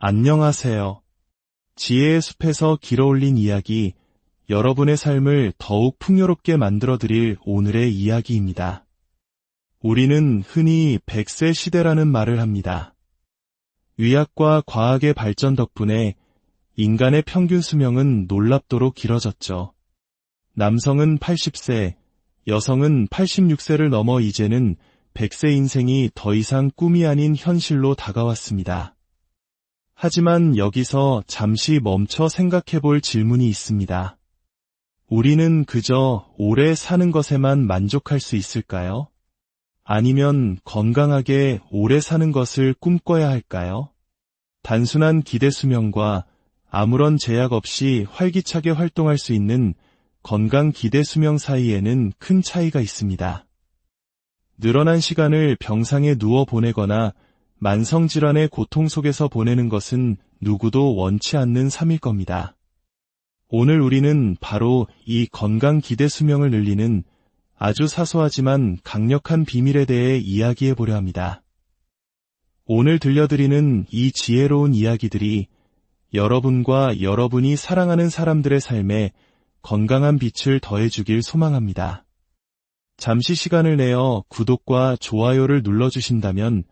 안녕하세요. 지혜의 숲에서 길어올린 이야기, 여러분의 삶을 더욱 풍요롭게 만들어드릴 오늘의 이야기입니다. 우리는 흔히 100세 시대라는 말을 합니다. 의학과 과학의 발전 덕분에 인간의 평균 수명은 놀랍도록 길어졌죠. 남성은 80세, 여성은 86세를 넘어 이제는 100세 인생이 더 이상 꿈이 아닌 현실로 다가왔습니다. 하지만 여기서 잠시 멈춰 생각해 볼 질문이 있습니다. 우리는 그저 오래 사는 것에만 만족할 수 있을까요? 아니면 건강하게 오래 사는 것을 꿈꿔야 할까요? 단순한 기대 수명과 아무런 제약 없이 활기차게 활동할 수 있는 건강 기대 수명 사이에는 큰 차이가 있습니다. 늘어난 시간을 병상에 누워 보내거나 만성질환의 고통 속에서 보내는 것은 누구도 원치 않는 삶일 겁니다. 오늘 우리는 바로 이 건강 기대 수명을 늘리는 아주 사소하지만 강력한 비밀에 대해 이야기해 보려 합니다. 오늘 들려드리는 이 지혜로운 이야기들이 여러분과 여러분이 사랑하는 사람들의 삶에 건강한 빛을 더해주길 소망합니다. 잠시 시간을 내어 구독과 좋아요를 눌러주신다면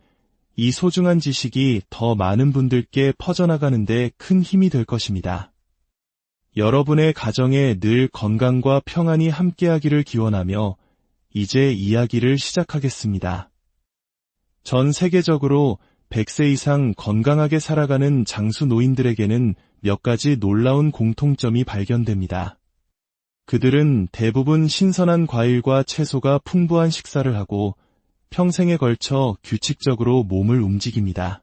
이 소중한 지식이 더 많은 분들께 퍼져나가는 데 큰 힘이 될 것입니다. 여러분의 가정에 늘 건강과 평안이 함께하기를 기원하며 이제 이야기를 시작하겠습니다. 전 세계적으로 100세 이상 건강하게 살아가는 장수 노인들에게는 몇 가지 놀라운 공통점이 발견됩니다. 그들은 대부분 신선한 과일과 채소가 풍부한 식사를 하고 평생에 걸쳐 규칙적으로 몸을 움직입니다.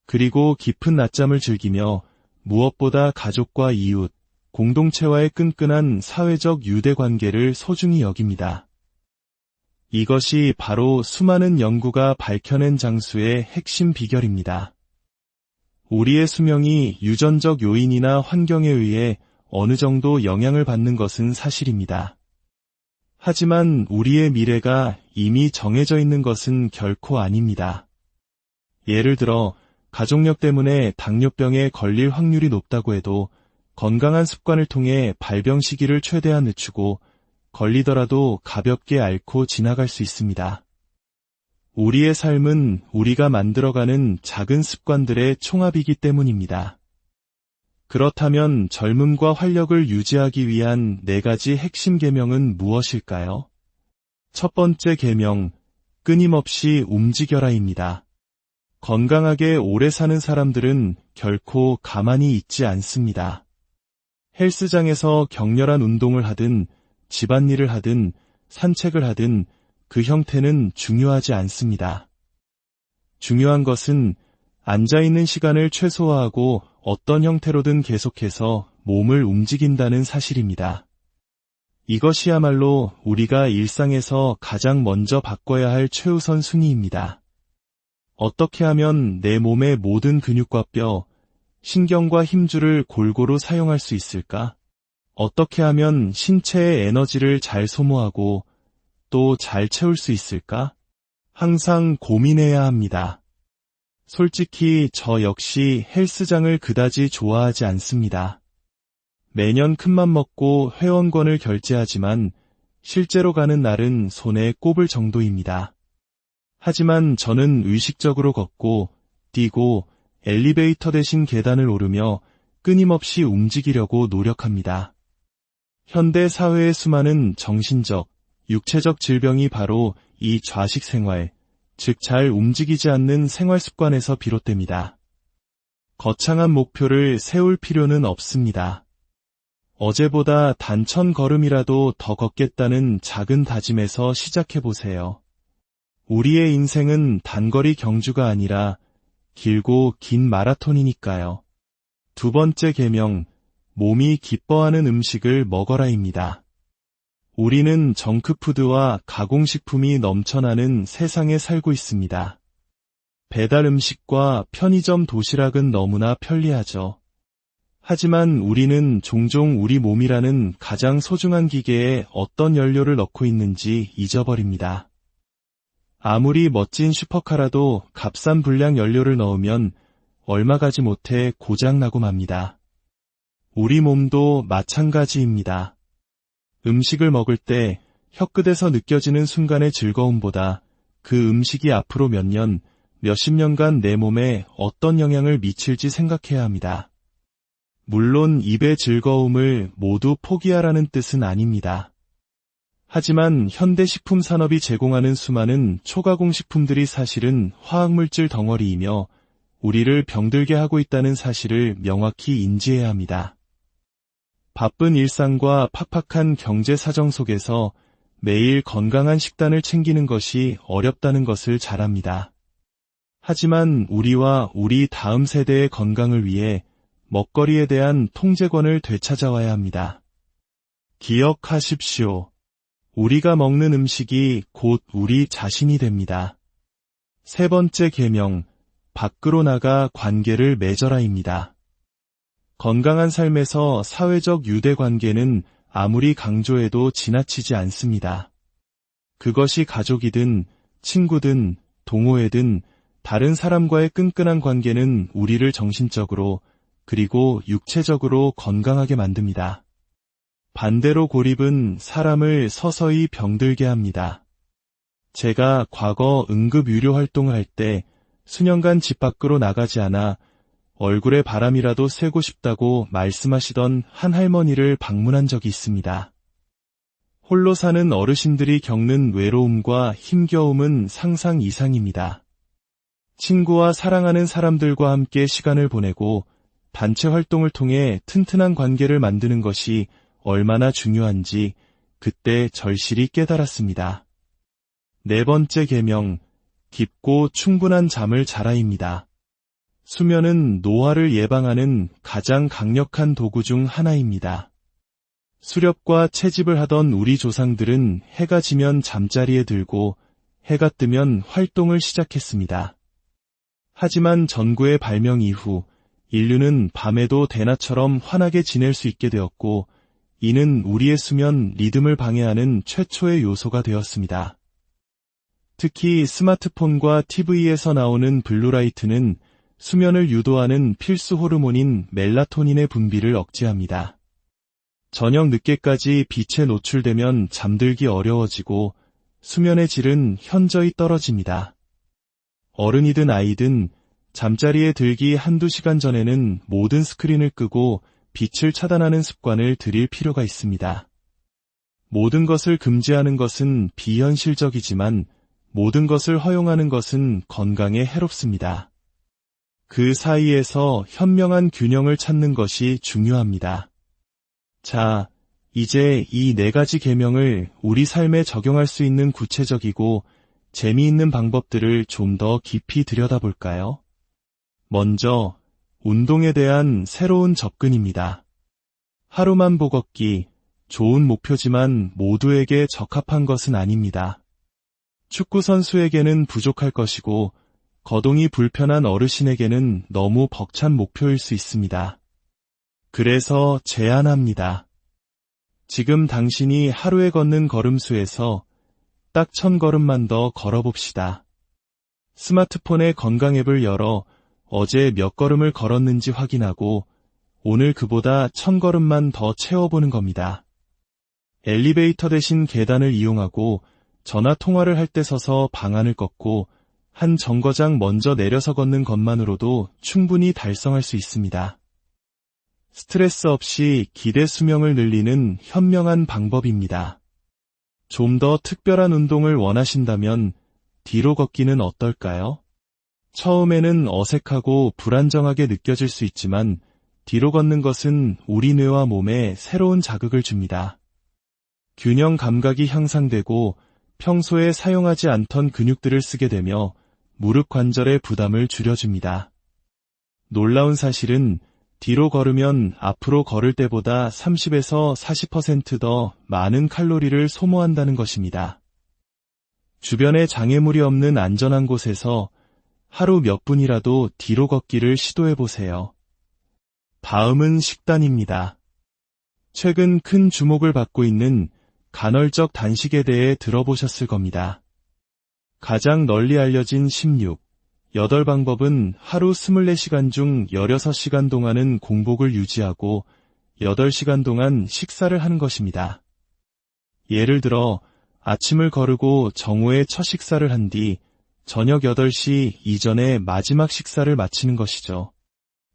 그리고 깊은 낮잠을 즐기며 무엇보다 가족과 이웃, 공동체와의 끈끈한 사회적 유대관계를 소중히 여깁니다. 이것이 바로 수많은 연구가 밝혀낸 장수의 핵심 비결입니다. 우리의 수명이 유전적 요인이나 환경에 의해 어느 정도 영향을 받는 것은 사실입니다. 하지만 우리의 미래가 이미 정해져 있는 것은 결코 아닙니다. 예를 들어 가족력 때문에 당뇨병에 걸릴 확률이 높다고 해도 건강한 습관을 통해 발병 시기를 최대한 늦추고 걸리더라도 가볍게 앓고 지나갈 수 있습니다. 우리의 삶은 우리가 만들어가는 작은 습관들의 총합이기 때문입니다. 그렇다면 젊음과 활력을 유지하기 위한 4가지 핵심 계명은 무엇일까요? 첫 번째 계명, 끊임없이 움직여라입니다. 건강하게 오래 사는 사람들은 결코 가만히 있지 않습니다. 헬스장에서 격렬한 운동을 하든 집안일을 하든 산책을 하든 그 형태는 중요하지 않습니다. 중요한 것은 앉아있는 시간을 최소화하고 어떤 형태로든 계속해서 몸을 움직인다는 사실입니다. 이것이야말로 우리가 일상에서 가장 먼저 바꿔야 할 최우선 순위입니다. 어떻게 하면 내 몸의 모든 근육과 뼈, 신경과 힘줄을 골고루 사용할 수 있을까? 어떻게 하면 신체의 에너지를 잘 소모하고 또 잘 채울 수 있을까? 항상 고민해야 합니다. 솔직히 저 역시 헬스장을 그다지 좋아하지 않습니다. 매년 큰맘 먹고 회원권을 결제하지만 실제로 가는 날은 손에 꼽을 정도입니다. 하지만 저는 의식적으로 걷고 뛰고 엘리베이터 대신 계단을 오르며 끊임없이 움직이려고 노력합니다. 현대 사회의 수많은 정신적, 육체적 질병이 바로 이 좌식 생활, 즉 잘 움직이지 않는 생활 습관에서 비롯됩니다. 거창한 목표를 세울 필요는 없습니다. 어제보다 단 1000걸음이라도 더 걷겠다는 작은 다짐에서 시작해보세요. 우리의 인생은 단거리 경주가 아니라 길고 긴 마라톤이니까요. 두 번째 계명, 몸이 기뻐하는 음식을 먹어라입니다. 우리는 정크푸드와 가공식품이 넘쳐나는 세상에 살고 있습니다. 배달 음식과 편의점 도시락은 너무나 편리하죠. 하지만 우리는 종종 우리 몸이라는 가장 소중한 기계에 어떤 연료를 넣고 있는지 잊어버립니다. 아무리 멋진 슈퍼카라도 값싼 불량 연료를 넣으면 얼마 가지 못해 고장나고 맙니다. 우리 몸도 마찬가지입니다. 음식을 먹을 때 혀끝에서 느껴지는 순간의 즐거움보다 그 음식이 앞으로 몇 년, 몇십 년간 내 몸에 어떤 영향을 미칠지 생각해야 합니다. 물론 입의 즐거움을 모두 포기하라는 뜻은 아닙니다. 하지만 현대 식품 산업이 제공하는 수많은 초가공 식품들이 사실은 화학물질 덩어리이며 우리를 병들게 하고 있다는 사실을 명확히 인지해야 합니다. 바쁜 일상과 팍팍한 경제 사정 속에서 매일 건강한 식단을 챙기는 것이 어렵다는 것을 잘 압니다. 하지만 우리와 우리 다음 세대의 건강을 위해 먹거리에 대한 통제권을 되찾아와야 합니다. 기억하십시오. 우리가 먹는 음식이 곧 우리 자신이 됩니다. 세 번째 계명, 밖으로 나가 관계를 맺어라입니다. 건강한 삶에서 사회적 유대관계는 아무리 강조해도 지나치지 않습니다. 그것이 가족이든 친구든 동호회든 다른 사람과의 끈끈한 관계는 우리를 정신적으로 그리고 육체적으로 건강하게 만듭니다. 반대로 고립은 사람을 서서히 병들게 합니다. 제가 과거 응급유료 활동을 할 때 수년간 집 밖으로 나가지 않아 얼굴에 바람이라도 쐬고 싶다고 말씀하시던 한 할머니를 방문한 적이 있습니다. 홀로 사는 어르신들이 겪는 외로움과 힘겨움은 상상 이상입니다. 친구와 사랑하는 사람들과 함께 시간을 보내고 단체 활동을 통해 튼튼한 관계를 만드는 것이 얼마나 중요한지 그때 절실히 깨달았습니다. 네 번째 계명, 깊고 충분한 잠을 자라입니다. 수면은 노화를 예방하는 가장 강력한 도구 중 하나입니다. 수렵과 채집을 하던 우리 조상들은 해가 지면 잠자리에 들고 해가 뜨면 활동을 시작했습니다. 하지만 전구의 발명 이후 인류는 밤에도 대낮처럼 환하게 지낼 수 있게 되었고 이는 우리의 수면 리듬을 방해하는 최초의 요소가 되었습니다. 특히 스마트폰과 TV에서 나오는 블루라이트는 수면을 유도하는 필수 호르몬인 멜라토닌의 분비를 억제합니다. 저녁 늦게까지 빛에 노출되면 잠들기 어려워지고 수면의 질은 현저히 떨어집니다. 어른이든 아이든 잠자리에 들기 한두 시간 전에는 모든 스크린을 끄고 빛을 차단하는 습관을 들일 필요가 있습니다. 모든 것을 금지하는 것은 비현실적이지만 모든 것을 허용하는 것은 건강에 해롭습니다. 그 사이에서 현명한 균형을 찾는 것이 중요합니다. 자, 이제 이 네 가지 계명을 우리 삶에 적용할 수 있는 구체적이고 재미있는 방법들을 좀 더 깊이 들여다볼까요? 먼저, 운동에 대한 새로운 접근입니다. 하루만 보고 걷기, 좋은 목표지만 모두에게 적합한 것은 아닙니다. 축구 선수에게는 부족할 것이고 거동이 불편한 어르신에게는 너무 벅찬 목표일 수 있습니다. 그래서 제안합니다. 지금 당신이 하루에 걷는 걸음수에서 딱 1000걸음만 더 걸어봅시다. 스마트폰의 건강 앱을 열어 어제 몇 걸음을 걸었는지 확인하고 오늘 그보다 1000걸음만 더 채워보는 겁니다. 엘리베이터 대신 계단을 이용하고 전화 통화를 할 때 서서 방안을 걷고 한 정거장 먼저 내려서 걷는 것만으로도 충분히 달성할 수 있습니다. 스트레스 없이 기대 수명을 늘리는 현명한 방법입니다. 좀 더 특별한 운동을 원하신다면 뒤로 걷기는 어떨까요? 처음에는 어색하고 불안정하게 느껴질 수 있지만 뒤로 걷는 것은 우리 뇌와 몸에 새로운 자극을 줍니다. 균형 감각이 향상되고 평소에 사용하지 않던 근육들을 쓰게 되며 무릎 관절의 부담을 줄여줍니다. 놀라운 사실은 뒤로 걸으면 앞으로 걸을 때보다 30에서 40% 더 많은 칼로리를 소모한다는 것입니다. 주변에 장애물이 없는 안전한 곳에서 하루 몇 분이라도 뒤로 걷기를 시도해보세요. 다음은 식단입니다. 최근 큰 주목을 받고 있는 간헐적 단식에 대해 들어보셨을 겁니다. 가장 널리 알려진 16, 8방법은 하루 24시간 중 16시간 동안은 공복을 유지하고 8시간 동안 식사를 하는 것입니다. 예를 들어 아침을 거르고 정오에 첫 식사를 한 뒤 저녁 8시 이전에 마지막 식사를 마치는 것이죠.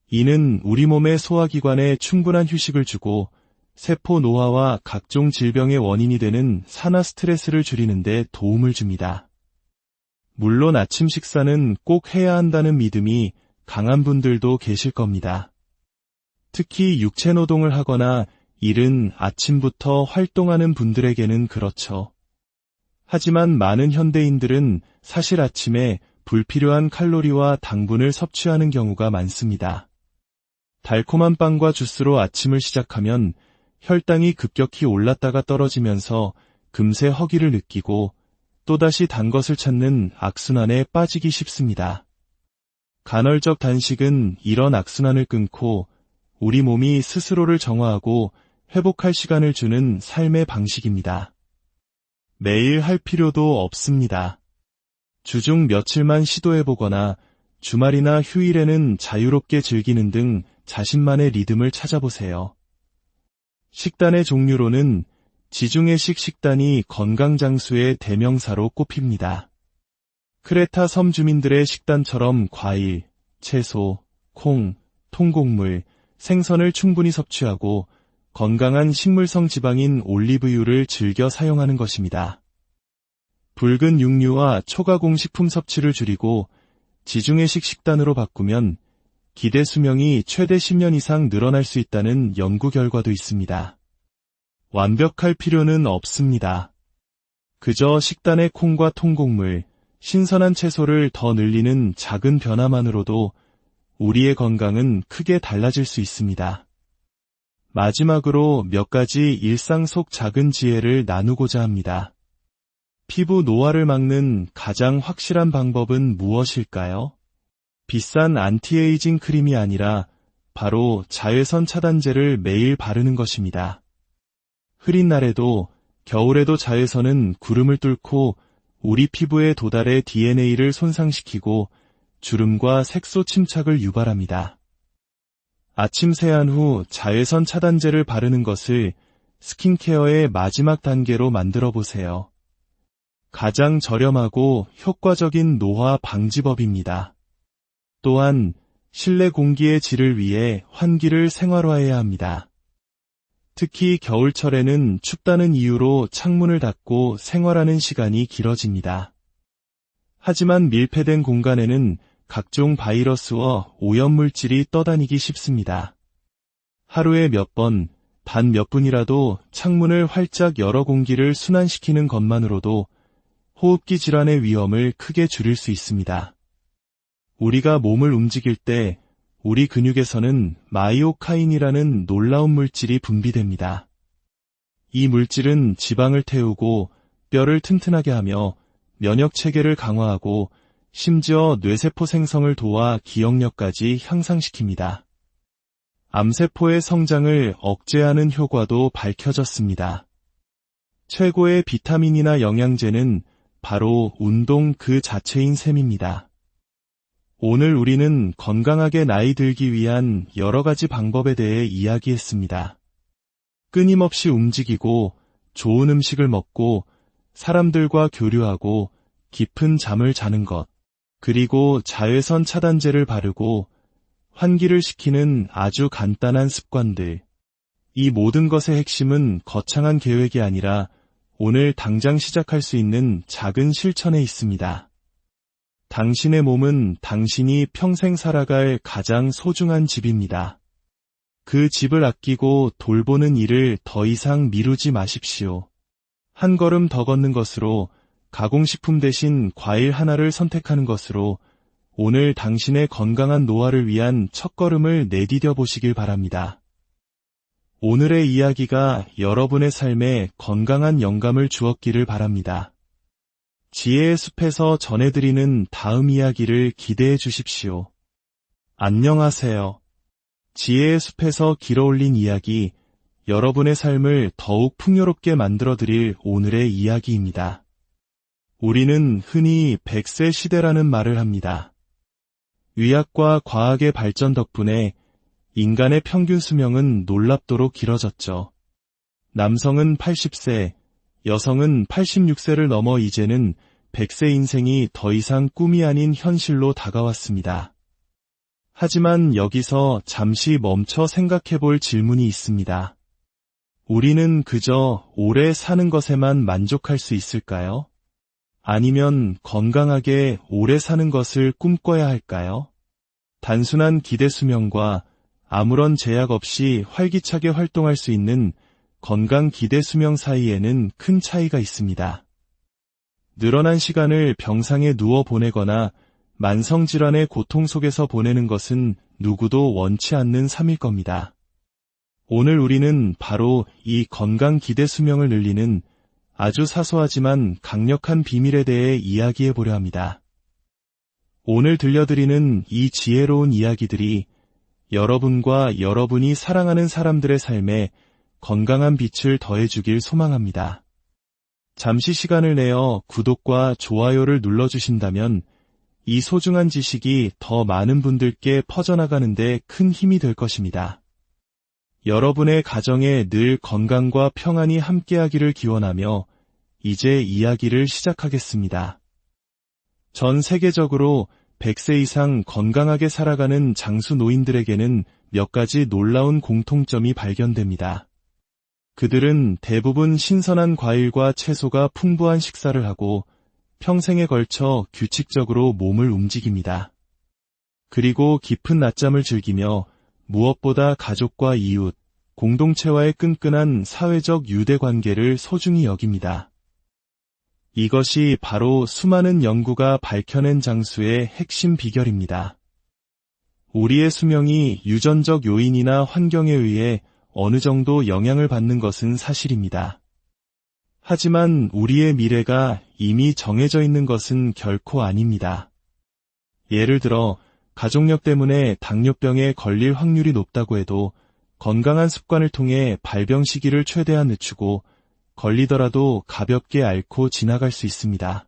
이는 우리 몸의 소화기관에 충분한 휴식을 주고 세포 노화와 각종 질병의 원인이 되는 산화 스트레스를 줄이는 데 도움을 줍니다. 물론 아침 식사는 꼭 해야 한다는 믿음이 강한 분들도 계실 겁니다. 특히 육체 노동을 하거나 이른 아침부터 활동하는 분들에게는 그렇죠. 하지만 많은 현대인들은 사실 아침에 불필요한 칼로리와 당분을 섭취하는 경우가 많습니다. 달콤한 빵과 주스로 아침을 시작하면 혈당이 급격히 올랐다가 떨어지면서 금세 허기를 느끼고 또다시 단 것을 찾는 악순환에 빠지기 쉽습니다. 간헐적 단식은 이런 악순환을 끊고 우리 몸이 스스로를 정화하고 회복할 시간을 주는 삶의 방식입니다. 매일 할 필요도 없습니다. 주중 며칠만 시도해보거나 주말이나 휴일에는 자유롭게 즐기는 등 자신만의 리듬을 찾아보세요. 식단의 종류로는 지중해식 식단이 건강장수의 대명사로 꼽힙니다. 크레타 섬 주민들의 식단처럼 과일, 채소, 콩, 통곡물, 생선을 충분히 섭취하고 건강한 식물성 지방인 올리브유를 즐겨 사용하는 것입니다. 붉은 육류와 초가공 식품 섭취를 줄이고 지중해식 식단으로 바꾸면 기대 수명이 최대 10년 이상 늘어날 수 있다는 연구 결과도 있습니다. 완벽할 필요는 없습니다. 그저 식단에 콩과 통곡물, 신선한 채소를 더 늘리는 작은 변화만으로도 우리의 건강은 크게 달라질 수 있습니다. 마지막으로 몇 가지 일상 속 작은 지혜를 나누고자 합니다. 피부 노화를 막는 가장 확실한 방법은 무엇일까요? 비싼 안티에이징 크림이 아니라 바로 자외선 차단제를 매일 바르는 것입니다. 흐린 날에도 겨울에도 자외선은 구름을 뚫고 우리 피부에 도달해 DNA를 손상시키고 주름과 색소 침착을 유발합니다. 아침 세안 후 자외선 차단제를 바르는 것을 스킨케어의 마지막 단계로 만들어 보세요. 가장 저렴하고 효과적인 노화 방지법입니다. 또한 실내 공기의 질을 위해 환기를 생활화해야 합니다. 특히 겨울철에는 춥다는 이유로 창문을 닫고 생활하는 시간이 길어집니다. 하지만 밀폐된 공간에는 각종 바이러스와 오염물질이 떠다니기 쉽습니다. 하루에 몇 번, 단 몇 분이라도 창문을 활짝 열어 공기를 순환시키는 것만으로도 호흡기 질환의 위험을 크게 줄일 수 있습니다. 우리가 몸을 움직일 때 우리 근육에서는 마이오카인이라는 놀라운 물질이 분비됩니다. 이 물질은 지방을 태우고 뼈를 튼튼하게 하며 면역 체계를 강화하고 심지어 뇌세포 생성을 도와 기억력까지 향상시킵니다. 암세포의 성장을 억제하는 효과도 밝혀졌습니다. 최고의 비타민이나 영양제는 바로 운동 그 자체인 셈입니다. 오늘 우리는 건강하게 나이 들기 위한 여러 가지 방법에 대해 이야기했습니다. 끊임없이 움직이고 좋은 음식을 먹고 사람들과 교류하고 깊은 잠을 자는 것, 그리고 자외선 차단제를 바르고 환기를 시키는 아주 간단한 습관들. 이 모든 것의 핵심은 거창한 계획이 아니라 오늘 당장 시작할 수 있는 작은 실천에 있습니다. 당신의 몸은 당신이 평생 살아갈 가장 소중한 집입니다. 그 집을 아끼고 돌보는 일을 더 이상 미루지 마십시오. 한 걸음 더 걷는 것으로, 가공식품 대신 과일 하나를 선택하는 것으로 오늘 당신의 건강한 노화를 위한 첫걸음을 내디뎌 보시길 바랍니다. 오늘의 이야기가 여러분의 삶에 건강한 영감을 주었기를 바랍니다. 지혜의 숲에서 전해드리는 다음 이야기를 기대해 주십시오. 안녕하세요. 지혜의 숲에서 길어올린 이야기, 여러분의 삶을 더욱 풍요롭게 만들어드릴 오늘의 이야기입니다. 우리는 흔히 100세 시대라는 말을 합니다. 의학과 과학의 발전 덕분에 인간의 평균 수명은 놀랍도록 길어졌죠. 남성은 80세, 여성은 86세를 넘어 이제는 100세 인생이 더 이상 꿈이 아닌 현실로 다가왔습니다. 하지만 여기서 잠시 멈춰 생각해 볼 질문이 있습니다. 우리는 그저 오래 사는 것에만 만족할 수 있을까요? 아니면 건강하게 오래 사는 것을 꿈꿔야 할까요? 단순한 기대 수명과 아무런 제약 없이 활기차게 활동할 수 있는 건강 기대 수명 사이에는 큰 차이가 있습니다. 늘어난 시간을 병상에 누워 보내거나 만성질환의 고통 속에서 보내는 것은 누구도 원치 않는 삶일 겁니다. 오늘 우리는 바로 이 건강 기대 수명을 늘리는 아주 사소하지만 강력한 비밀에 대해 이야기해 보려 합니다. 오늘 들려드리는 이 지혜로운 이야기들이 여러분과 여러분이 사랑하는 사람들의 삶에 건강한 빛을 더해주길 소망합니다. 잠시 시간을 내어 구독과 좋아요를 눌러주신다면 이 소중한 지식이 더 많은 분들께 퍼져나가는 데 큰 힘이 될 것입니다. 여러분의 가정에 늘 건강과 평안이 함께하기를 기원하며 이제 이야기를 시작하겠습니다. 전 세계적으로 100세 이상 건강하게 살아가는 장수 노인들에게는 몇 가지 놀라운 공통점이 발견됩니다. 그들은 대부분 신선한 과일과 채소가 풍부한 식사를 하고 평생에 걸쳐 규칙적으로 몸을 움직입니다. 그리고 깊은 낮잠을 즐기며 무엇보다 가족과 이웃, 공동체와의 끈끈한 사회적 유대관계를 소중히 여깁니다. 이것이 바로 수많은 연구가 밝혀낸 장수의 핵심 비결입니다. 우리의 수명이 유전적 요인이나 환경에 의해 어느 정도 영향을 받는 것은 사실입니다. 하지만 우리의 미래가 이미 정해져 있는 것은 결코 아닙니다. 예를 들어 가족력 때문에 당뇨병에 걸릴 확률이 높다고 해도 건강한 습관을 통해 발병 시기를 최대한 늦추고 걸리더라도 가볍게 앓고 지나갈 수 있습니다.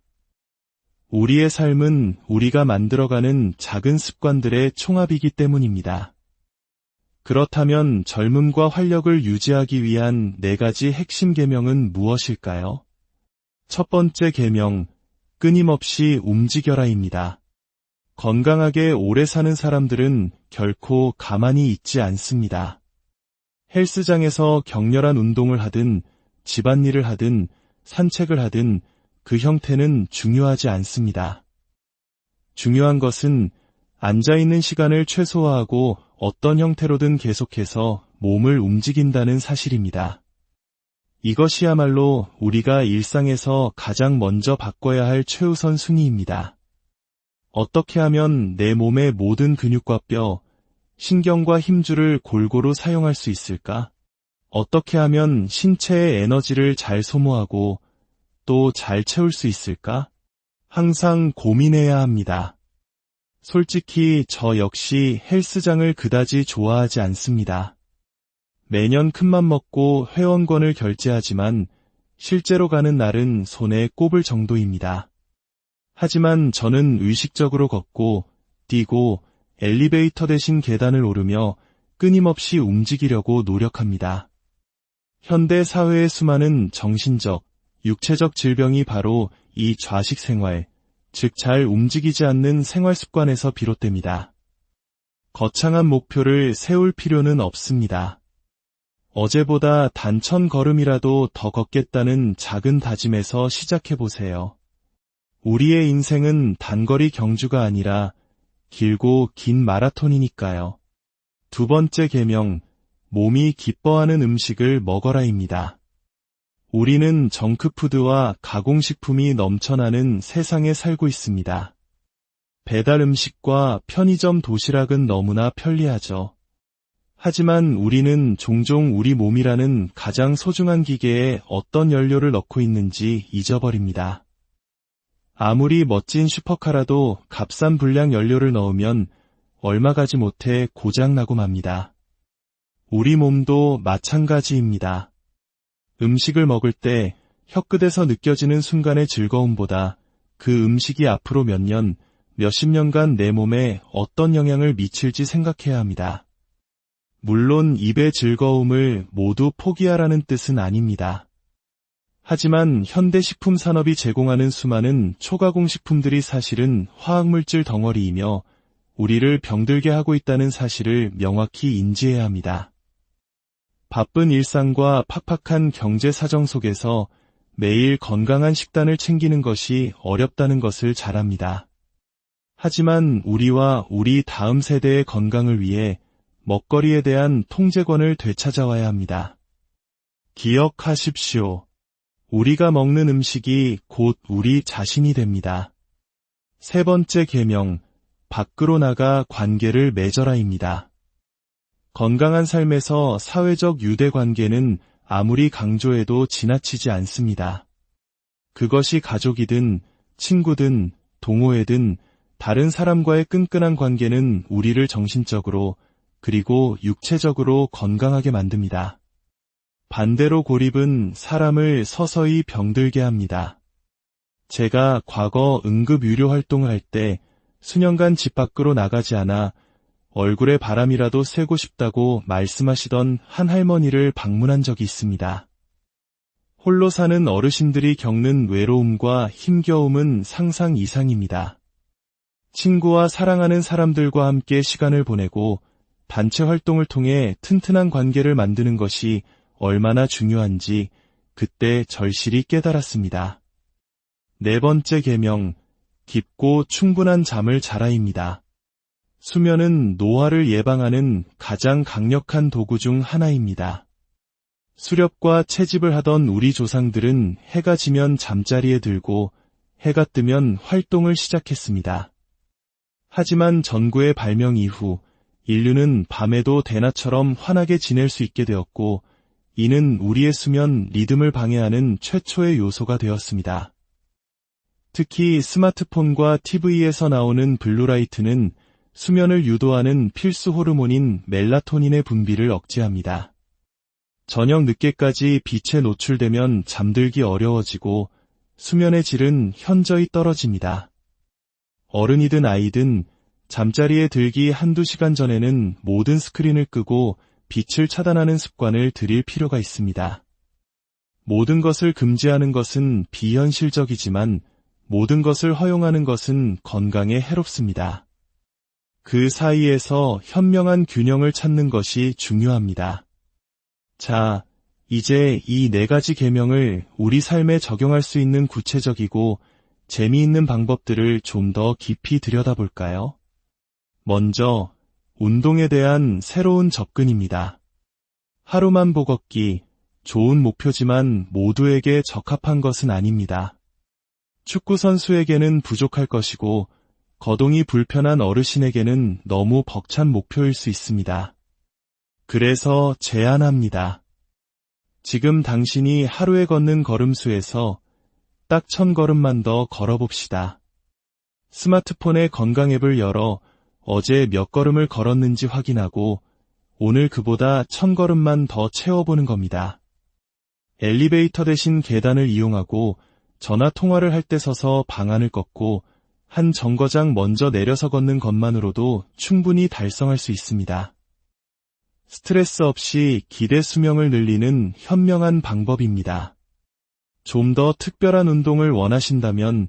우리의 삶은 우리가 만들어가는 작은 습관들의 총합이기 때문입니다. 그렇다면 젊음과 활력을 유지하기 위한 4가지 핵심 계명은 무엇일까요? 첫 번째 계명, 끊임없이 움직여라입니다. 건강하게 오래 사는 사람들은 결코 가만히 있지 않습니다. 헬스장에서 격렬한 운동을 하든 집안일을 하든 산책을 하든 그 형태는 중요하지 않습니다. 중요한 것은 앉아있는 시간을 최소화하고 어떤 형태로든 계속해서 몸을 움직인다는 사실입니다. 이것이야말로 우리가 일상에서 가장 먼저 바꿔야 할 최우선 순위입니다. 어떻게 하면 내 몸의 모든 근육과 뼈, 신경과 힘줄을 골고루 사용할 수 있을까? 어떻게 하면 신체의 에너지를 잘 소모하고 또 잘 채울 수 있을까? 항상 고민해야 합니다. 솔직히 저 역시 헬스장을 그다지 좋아하지 않습니다. 매년 큰맘 먹고 회원권을 결제하지만 실제로 가는 날은 손에 꼽을 정도입니다. 하지만 저는 의식적으로 걷고 뛰고 엘리베이터 대신 계단을 오르며 끊임없이 움직이려고 노력합니다. 현대 사회의 수많은 정신적, 육체적 질병이 바로 이 좌식 생활, 즉 잘 움직이지 않는 생활 습관에서 비롯됩니다. 거창한 목표를 세울 필요는 없습니다. 어제보다 단 1000걸음이라도 더 걷겠다는 작은 다짐에서 시작해보세요. 우리의 인생은 단거리 경주가 아니라 길고 긴 마라톤이니까요. 두 번째 계명, 몸이 기뻐하는 음식을 먹어라입니다. 우리는 정크푸드와 가공식품이 넘쳐나는 세상에 살고 있습니다. 배달 음식과 편의점 도시락은 너무나 편리하죠. 하지만 우리는 종종 우리 몸이라는 가장 소중한 기계에 어떤 연료를 넣고 있는지 잊어버립니다. 아무리 멋진 슈퍼카라도 값싼 불량 연료를 넣으면 얼마 가지 못해 고장나고 맙니다. 우리 몸도 마찬가지입니다. 음식을 먹을 때 혀끝에서 느껴지는 순간의 즐거움보다 그 음식이 앞으로 몇 년, 몇십 년간 내 몸에 어떤 영향을 미칠지 생각해야 합니다. 물론 입의 즐거움을 모두 포기하라는 뜻은 아닙니다. 하지만 현대 식품 산업이 제공하는 수많은 초가공 식품들이 사실은 화학물질 덩어리이며 우리를 병들게 하고 있다는 사실을 명확히 인지해야 합니다. 바쁜 일상과 팍팍한 경제 사정 속에서 매일 건강한 식단을 챙기는 것이 어렵다는 것을 잘 압니다. 하지만 우리와 우리 다음 세대의 건강을 위해 먹거리에 대한 통제권을 되찾아와야 합니다. 기억하십시오. 우리가 먹는 음식이 곧 우리 자신이 됩니다. 세 번째 계명, 밖으로 나가 관계를 맺어라입니다. 건강한 삶에서 사회적 유대관계는 아무리 강조해도 지나치지 않습니다. 그것이 가족이든 친구든 동호회든 다른 사람과의 끈끈한 관계는 우리를 정신적으로 그리고 육체적으로 건강하게 만듭니다. 반대로 고립은 사람을 서서히 병들게 합니다. 제가 과거 응급유료 활동을 할 때 수년간 집 밖으로 나가지 않아 얼굴에 바람이라도 쐬고 싶다고 말씀하시던 한 할머니를 방문한 적이 있습니다. 홀로 사는 어르신들이 겪는 외로움과 힘겨움은 상상 이상입니다. 친구와 사랑하는 사람들과 함께 시간을 보내고 단체 활동을 통해 튼튼한 관계를 만드는 것이 얼마나 중요한지 그때 절실히 깨달았습니다. 네 번째 계명, 깊고 충분한 잠을 자라입니다. 수면은 노화를 예방하는 가장 강력한 도구 중 하나입니다. 수렵과 채집을 하던 우리 조상들은 해가 지면 잠자리에 들고 해가 뜨면 활동을 시작했습니다. 하지만 전구의 발명 이후 인류는 밤에도 대낮처럼 환하게 지낼 수 있게 되었고 이는 우리의 수면 리듬을 방해하는 최초의 요소가 되었습니다. 특히 스마트폰과 TV에서 나오는 블루라이트는 수면을 유도하는 필수 호르몬인 멜라토닌의 분비를 억제합니다. 저녁 늦게까지 빛에 노출되면 잠들기 어려워지고 수면의 질은 현저히 떨어집니다. 어른이든 아이든 잠자리에 들기 한두 시간 전에는 모든 스크린을 끄고 빛을 차단하는 습관을 들일 필요가 있습니다. 모든 것을 금지하는 것은 비현실적이지만 모든 것을 허용하는 것은 건강에 해롭습니다. 그 사이에서 현명한 균형을 찾는 것이 중요합니다. 자, 이제 이 네 가지 계명을 우리 삶에 적용할 수 있는 구체적이고 재미있는 방법들을 좀 더 깊이 들여다볼까요? 먼저, 운동에 대한 새로운 접근입니다. 하루만 보 걷기, 좋은 목표지만 모두에게 적합한 것은 아닙니다. 축구 선수에게는 부족할 것이고 거동이 불편한 어르신에게는 너무 벅찬 목표일 수 있습니다. 그래서 제안합니다. 지금 당신이 하루에 걷는 걸음수에서 딱 1000걸음만 더 걸어봅시다. 스마트폰의 건강 앱을 열어 어제 몇 걸음을 걸었는지 확인하고 오늘 그보다 1000걸음만 더 채워보는 겁니다. 엘리베이터 대신 계단을 이용하고 전화 통화를 할 때 서서 방안을 걷고 한 정거장 먼저 내려서 걷는 것만으로도 충분히 달성할 수 있습니다. 스트레스 없이 기대 수명을 늘리는 현명한 방법입니다. 좀 더 특별한 운동을 원하신다면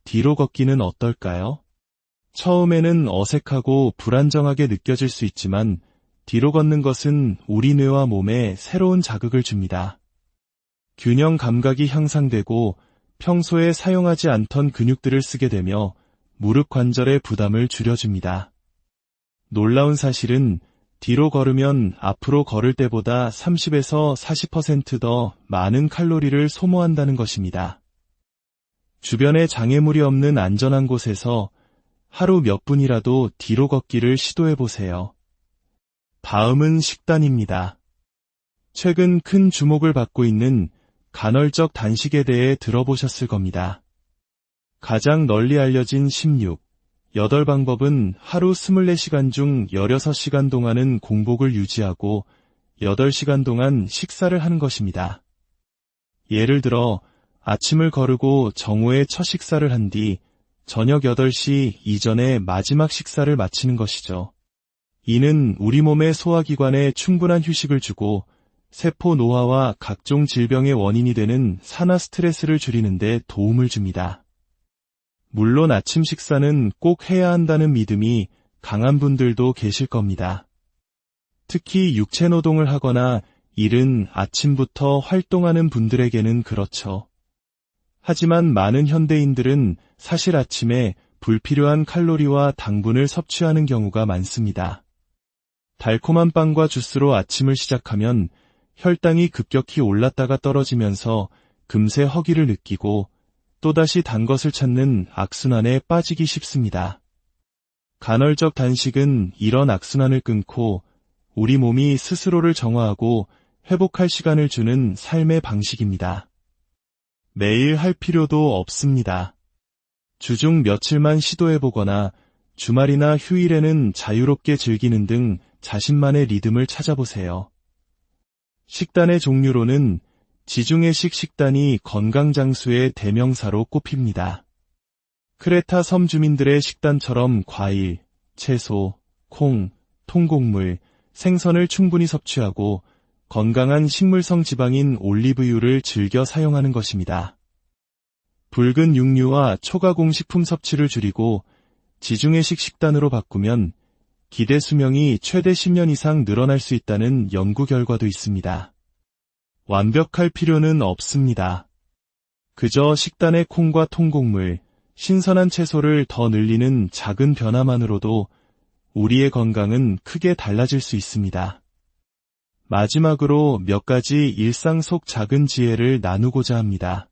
뒤로 걷기는 어떨까요? 처음에는 어색하고 불안정하게 느껴질 수 있지만 뒤로 걷는 것은 우리 뇌와 몸에 새로운 자극을 줍니다. 균형 감각이 향상되고 평소에 사용하지 않던 근육들을 쓰게 되며 무릎 관절의 부담을 줄여줍니다. 놀라운 사실은 뒤로 걸으면 앞으로 걸을 때보다 30에서 40% 더 많은 칼로리를 소모한다는 것입니다. 주변에 장애물이 없는 안전한 곳에서 하루 몇 분이라도 뒤로 걷기를 시도해보세요. 다음은 식단입니다. 최근 큰 주목을 받고 있는 간헐적 단식에 대해 들어보셨을 겁니다. 가장 널리 알려진 16, 8방법은 하루 24시간 중 16시간 동안은 공복을 유지하고 8시간 동안 식사를 하는 것입니다. 예를 들어 아침을 거르고 정오에 첫 식사를 한 뒤 저녁 8시 이전에 마지막 식사를 마치는 것이죠. 이는 우리 몸의 소화기관에 충분한 휴식을 주고 세포 노화와 각종 질병의 원인이 되는 산화 스트레스를 줄이는 데 도움을 줍니다. 물론 아침 식사는 꼭 해야 한다는 믿음이 강한 분들도 계실 겁니다. 특히 육체 노동을 하거나 이른 아침부터 활동하는 분들에게는 그렇죠. 하지만 많은 현대인들은 사실 아침에 불필요한 칼로리와 당분을 섭취하는 경우가 많습니다. 달콤한 빵과 주스로 아침을 시작하면 혈당이 급격히 올랐다가 떨어지면서 금세 허기를 느끼고 또다시 단 것을 찾는 악순환에 빠지기 쉽습니다. 간헐적 단식은 이런 악순환을 끊고 우리 몸이 스스로를 정화하고 회복할 시간을 주는 삶의 방식입니다. 매일 할 필요도 없습니다. 주중 며칠만 시도해보거나 주말이나 휴일에는 자유롭게 즐기는 등 자신만의 리듬을 찾아보세요. 식단의 종류로는 지중해식 식단이 건강장수의 대명사로 꼽힙니다. 크레타 섬 주민들의 식단처럼 과일, 채소, 콩, 통곡물, 생선을 충분히 섭취하고 건강한 식물성 지방인 올리브유를 즐겨 사용하는 것입니다. 붉은 육류와 초가공 식품 섭취를 줄이고 지중해식 식단으로 바꾸면 기대 수명이 최대 10년 이상 늘어날 수 있다는 연구 결과도 있습니다. 완벽할 필요는 없습니다. 그저 식단의 콩과 통곡물, 신선한 채소를 더 늘리는 작은 변화만으로도 우리의 건강은 크게 달라질 수 있습니다. 마지막으로 몇 가지 일상 속 작은 지혜를 나누고자 합니다.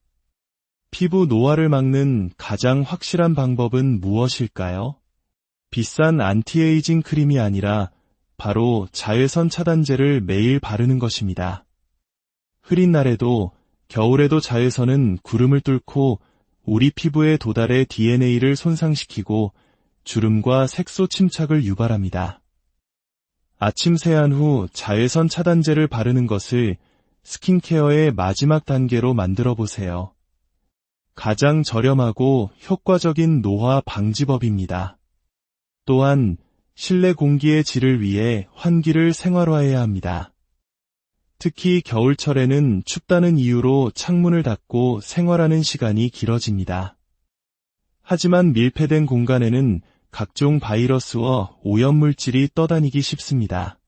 피부 노화를 막는 가장 확실한 방법은 무엇일까요? 비싼 안티에이징 크림이 아니라 바로 자외선 차단제를 매일 바르는 것입니다. 흐린 날에도 겨울에도 자외선은 구름을 뚫고 우리 피부에 도달해 DNA를 손상시키고 주름과 색소 침착을 유발합니다. 아침 세안 후 자외선 차단제를 바르는 것을 스킨케어의 마지막 단계로 만들어 보세요. 가장 저렴하고 효과적인 노화 방지법입니다. 또한 실내 공기의 질을 위해 환기를 생활화해야 합니다. 특히 겨울철에는 춥다는 이유로 창문을 닫고 생활하는 시간이 길어집니다. 하지만 밀폐된 공간에는 각종 바이러스와 오염물질이 떠다니기 쉽습니다.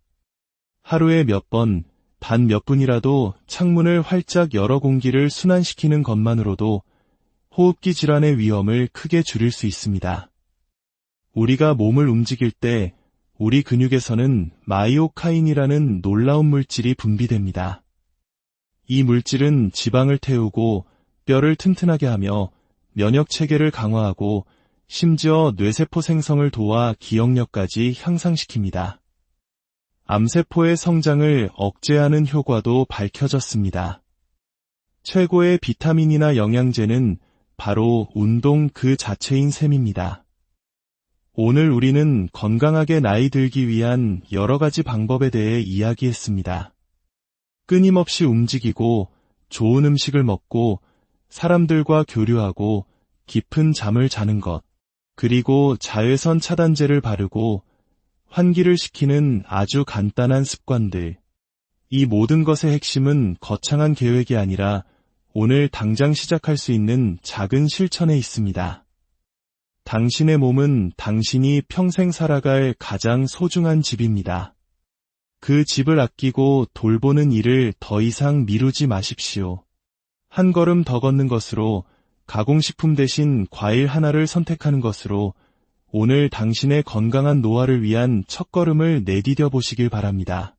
하루에 몇 번, 단 몇 분이라도 창문을 활짝 열어 공기를 순환시키는 것만으로도 호흡기 질환의 위험을 크게 줄일 수 있습니다. 우리가 몸을 움직일 때 우리 근육에서는 마이오카인이라는 놀라운 물질이 분비됩니다. 이 물질은 지방을 태우고 뼈를 튼튼하게 하며 면역 체계를 강화하고 심지어 뇌세포 생성을 도와 기억력까지 향상시킵니다. 암세포의 성장을 억제하는 효과도 밝혀졌습니다. 최고의 비타민이나 영양제는 바로 운동 그 자체인 셈입니다. 오늘 우리는 건강하게 나이 들기 위한 여러 가지 방법에 대해 이야기했습니다. 끊임없이 움직이고 좋은 음식을 먹고 사람들과 교류하고 깊은 잠을 자는 것, 그리고 자외선 차단제를 바르고 환기를 시키는 아주 간단한 습관들. 이 모든 것의 핵심은 거창한 계획이 아니라 오늘 당장 시작할 수 있는 작은 실천에 있습니다. 당신의 몸은 당신이 평생 살아갈 가장 소중한 집입니다. 그 집을 아끼고 돌보는 일을 더 이상 미루지 마십시오. 한 걸음 더 걷는 것으로, 가공식품 대신 과일 하나를 선택하는 것으로 오늘 당신의 건강한 노화를 위한 첫걸음을 내디뎌 보시길 바랍니다.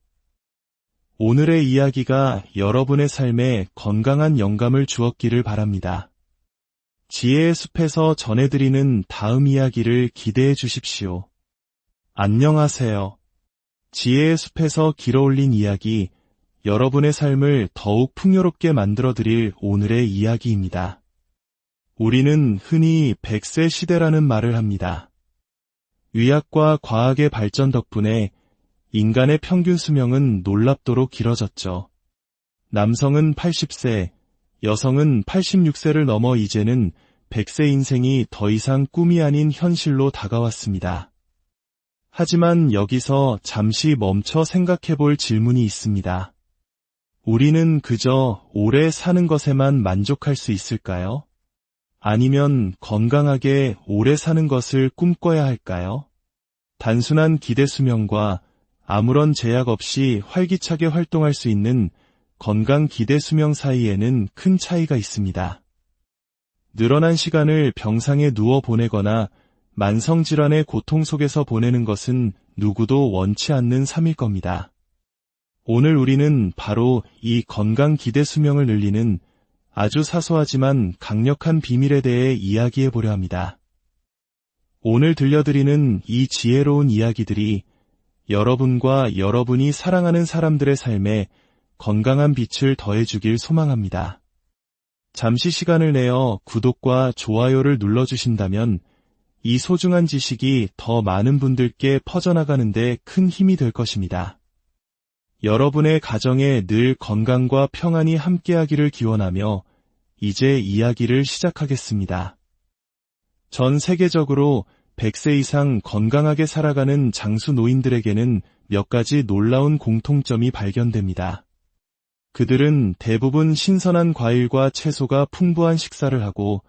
오늘의 이야기가 여러분의 삶에 건강한 영감을 주었기를 바랍니다. 지혜의 숲에서 전해드리는 다음 이야기를 기대해 주십시오. 안녕하세요. 지혜의 숲에서 길어올린 이야기, 여러분의 삶을 더욱 풍요롭게 만들어드릴 오늘의 이야기입니다. 우리는 흔히 100세 시대라는 말을 합니다. 의학과 과학의 발전 덕분에 인간의 평균 수명은 놀랍도록 길어졌죠. 남성은 80세, 여성은 86세를 넘어 이제는 100세 인생이 더 이상 꿈이 아닌 현실로 다가왔습니다. 하지만 여기서 잠시 멈춰 생각해 볼 질문이 있습니다. 우리는 그저 오래 사는 것에만 만족할 수 있을까요? 아니면 건강하게 오래 사는 것을 꿈꿔야 할까요? 단순한 기대 수명과 아무런 제약 없이 활기차게 활동할 수 있는 건강 기대 수명 사이에는 큰 차이가 있습니다. 늘어난 시간을 병상에 누워 보내거나 만성질환의 고통 속에서 보내는 것은 누구도 원치 않는 삶일 겁니다. 오늘 우리는 바로 이 건강 기대 수명을 늘리는 아주 사소하지만 강력한 비밀에 대해 이야기해 보려 합니다. 오늘 들려드리는 이 지혜로운 이야기들이 여러분과 여러분이 사랑하는 사람들의 삶에 건강한 빛을 더해주길 소망합니다. 잠시 시간을 내어 구독과 좋아요를 눌러주신다면 이 소중한 지식이 더 많은 분들께 퍼져나가는 데 큰 힘이 될 것입니다. 여러분의 가정에 늘 건강과 평안이 함께하기를 기원하며 이제 이야기를 시작하겠습니다. 전 세계적으로 100세 이상 건강하게 살아가는 장수 노인들에게는 몇 가지 놀라운 공통점이 발견됩니다. 그들은 대부분 신선한 과일과 채소가 풍부한 식사를 하고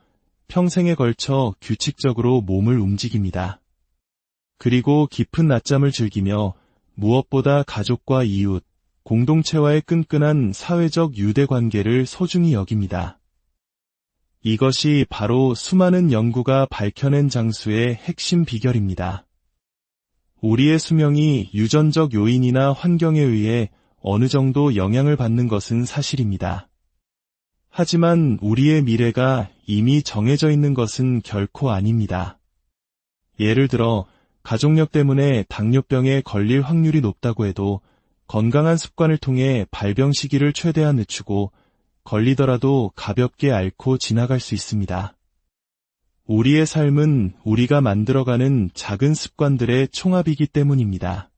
평생에 걸쳐 규칙적으로 몸을 움직입니다. 그리고 깊은 낮잠을 즐기며 무엇보다 가족과 이웃, 공동체와의 끈끈한 사회적 유대관계를 소중히 여깁니다. 이것이 바로 수많은 연구가 밝혀낸 장수의 핵심 비결입니다. 우리의 수명이 유전적 요인이나 환경에 의해 어느 정도 영향을 받는 것은 사실입니다. 하지만 우리의 미래가 이미 정해져 있는 것은 결코 아닙니다. 예를 들어 가족력 때문에 당뇨병에 걸릴 확률이 높다고 해도 건강한 습관을 통해 발병 시기를 최대한 늦추고 걸리더라도 가볍게 앓고 지나갈 수 있습니다. 우리의 삶은 우리가 만들어가는 작은 습관들의 총합이기 때문입니다.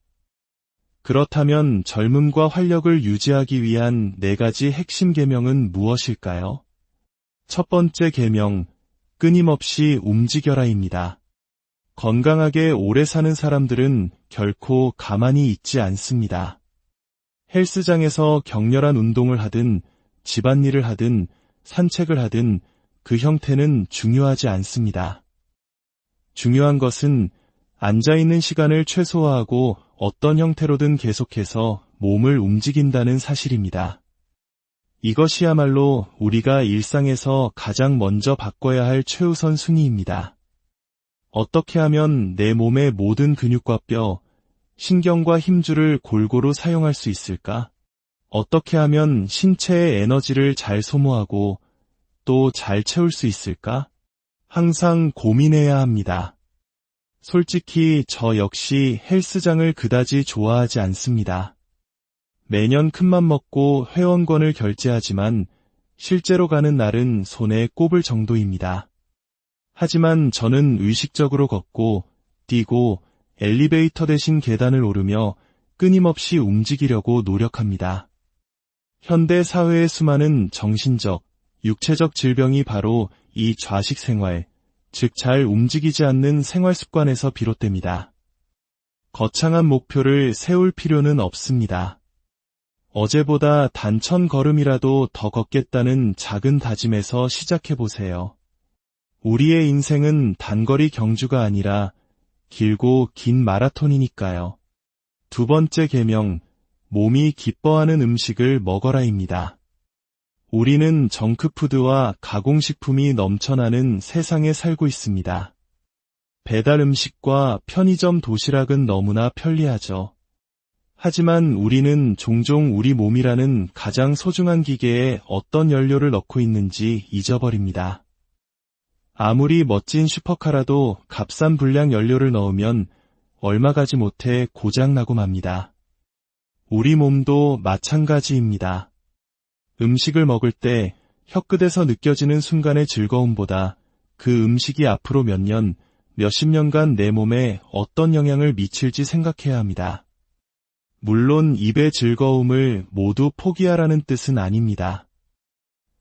그렇다면 젊음과 활력을 유지하기 위한 4가지 핵심 계명은 무엇일까요? 첫 번째 계명, 끊임없이 움직여라입니다. 건강하게 오래 사는 사람들은 결코 가만히 있지 않습니다. 헬스장에서 격렬한 운동을 하든 집안일을 하든 산책을 하든 그 형태는 중요하지 않습니다. 중요한 것은 앉아있는 시간을 최소화하고 어떤 형태로든 계속해서 몸을 움직인다는 사실입니다. 이것이야말로 우리가 일상에서 가장 먼저 바꿔야 할 최우선 순위입니다. 어떻게 하면 내 몸의 모든 근육과 뼈, 신경과 힘줄을 골고루 사용할 수 있을까? 어떻게 하면 신체의 에너지를 잘 소모하고 또 잘 채울 수 있을까? 항상 고민해야 합니다. 솔직히 저 역시 헬스장을 그다지 좋아하지 않습니다. 매년 큰맘 먹고 회원권을 결제하지만 실제로 가는 날은 손에 꼽을 정도입니다. 하지만 저는 의식적으로 걷고 뛰고 엘리베이터 대신 계단을 오르며 끊임없이 움직이려고 노력합니다. 현대 사회의 수많은 정신적, 육체적 질병이 바로 이 좌식 생활, 즉 잘 움직이지 않는 생활 습관에서 비롯됩니다. 거창한 목표를 세울 필요는 없습니다. 어제보다 단 1000걸음이라도 더 걷겠다는 작은 다짐에서 시작해보세요. 우리의 인생은 단거리 경주가 아니라 길고 긴 마라톤이니까요. 두 번째 계명, 몸이 기뻐하는 음식을 먹어라입니다. 우리는 정크푸드와 가공식품이 넘쳐나는 세상에 살고 있습니다. 배달 음식과 편의점 도시락은 너무나 편리하죠. 하지만 우리는 종종 우리 몸이라는 가장 소중한 기계에 어떤 연료를 넣고 있는지 잊어버립니다. 아무리 멋진 슈퍼카라도 값싼 불량 연료를 넣으면 얼마 가지 못해 고장나고 맙니다. 우리 몸도 마찬가지입니다. 음식을 먹을 때 혀끝에서 느껴지는 순간의 즐거움보다 그 음식이 앞으로 몇 년, 몇십 년간 내 몸에 어떤 영향을 미칠지 생각해야 합니다. 물론 입의 즐거움을 모두 포기하라는 뜻은 아닙니다.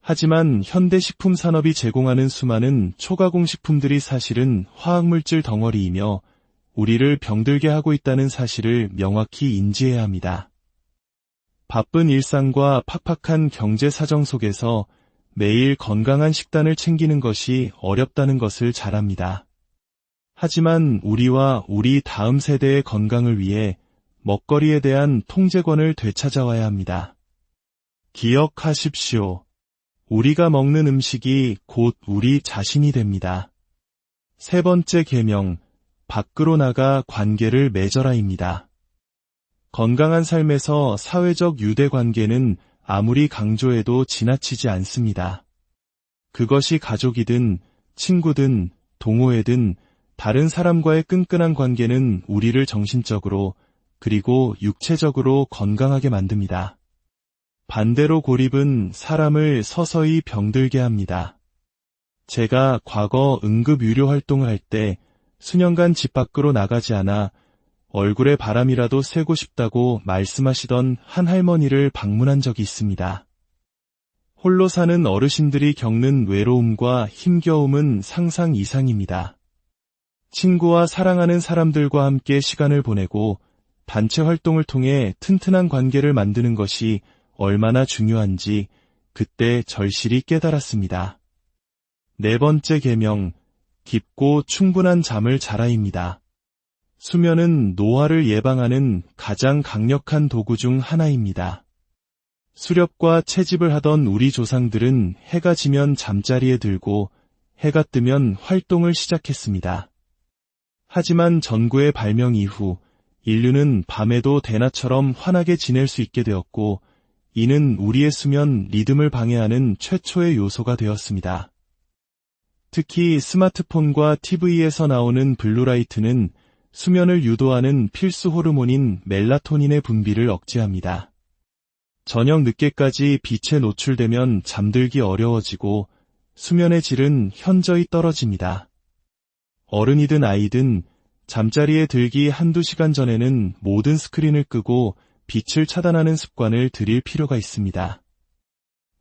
하지만 현대 식품 산업이 제공하는 수많은 초가공 식품들이 사실은 화학물질 덩어리이며 우리를 병들게 하고 있다는 사실을 명확히 인지해야 합니다. 바쁜 일상과 팍팍한 경제 사정 속에서 매일 건강한 식단을 챙기는 것이 어렵다는 것을 잘 압니다. 하지만 우리와 우리 다음 세대의 건강을 위해 먹거리에 대한 통제권을 되찾아와야 합니다. 기억하십시오. 우리가 먹는 음식이 곧 우리 자신이 됩니다. 세 번째 계명, 밖으로 나가 관계를 맺어라입니다. 건강한 삶에서 사회적 유대 관계는 아무리 강조해도 지나치지 않습니다. 그것이 가족이든 친구든 동호회든 다른 사람과의 끈끈한 관계는 우리를 정신적으로 그리고 육체적으로 건강하게 만듭니다. 반대로 고립은 사람을 서서히 병들게 합니다. 제가 과거 응급의료 활동을 할 때 수년간 집 밖으로 나가지 않아 얼굴에 바람이라도 쐬고 싶다고 말씀하시던 한 할머니를 방문한 적이 있습니다. 홀로 사는 어르신들이 겪는 외로움과 힘겨움은 상상 이상입니다. 친구와 사랑하는 사람들과 함께 시간을 보내고 단체 활동을 통해 튼튼한 관계를 만드는 것이 얼마나 중요한지 그때 절실히 깨달았습니다. 네 번째 계명, 깊고 충분한 잠을 자라입니다. 수면은 노화를 예방하는 가장 강력한 도구 중 하나입니다. 수렵과 채집을 하던 우리 조상들은 해가 지면 잠자리에 들고 해가 뜨면 활동을 시작했습니다. 하지만 전구의 발명 이후 인류는 밤에도 대낮처럼 환하게 지낼 수 있게 되었고 이는 우리의 수면 리듬을 방해하는 최초의 요소가 되었습니다. 특히 스마트폰과 TV에서 나오는 블루라이트는 수면을 유도하는 필수 호르몬인 멜라토닌의 분비를 억제합니다. 저녁 늦게까지 빛에 노출되면 잠들기 어려워지고 수면의 질은 현저히 떨어집니다. 어른이든 아이든 잠자리에 들기 한두 시간 전에는 모든 스크린을 끄고 빛을 차단하는 습관을 들일 필요가 있습니다.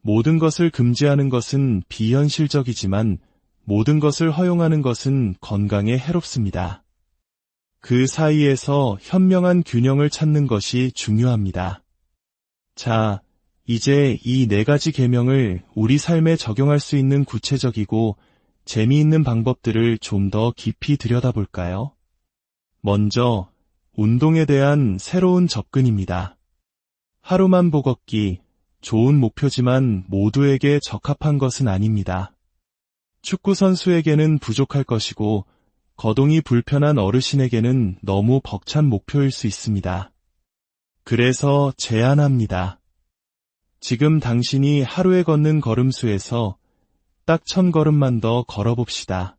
모든 것을 금지하는 것은 비현실적이지만 모든 것을 허용하는 것은 건강에 해롭습니다. 그 사이에서 현명한 균형을 찾는 것이 중요합니다. 자, 이제 이 네 가지 계명을 우리 삶에 적용할 수 있는 구체적이고 재미있는 방법들을 좀 더 깊이 들여다볼까요? 먼저, 운동에 대한 새로운 접근입니다. 하루만 보 걷기, 좋은 목표지만 모두에게 적합한 것은 아닙니다. 축구 선수에게는 부족할 것이고 거동이 불편한 어르신에게는 너무 벅찬 목표일 수 있습니다. 그래서 제안합니다. 지금 당신이 하루에 걷는 걸음수에서 딱 1000걸음만 더 걸어봅시다.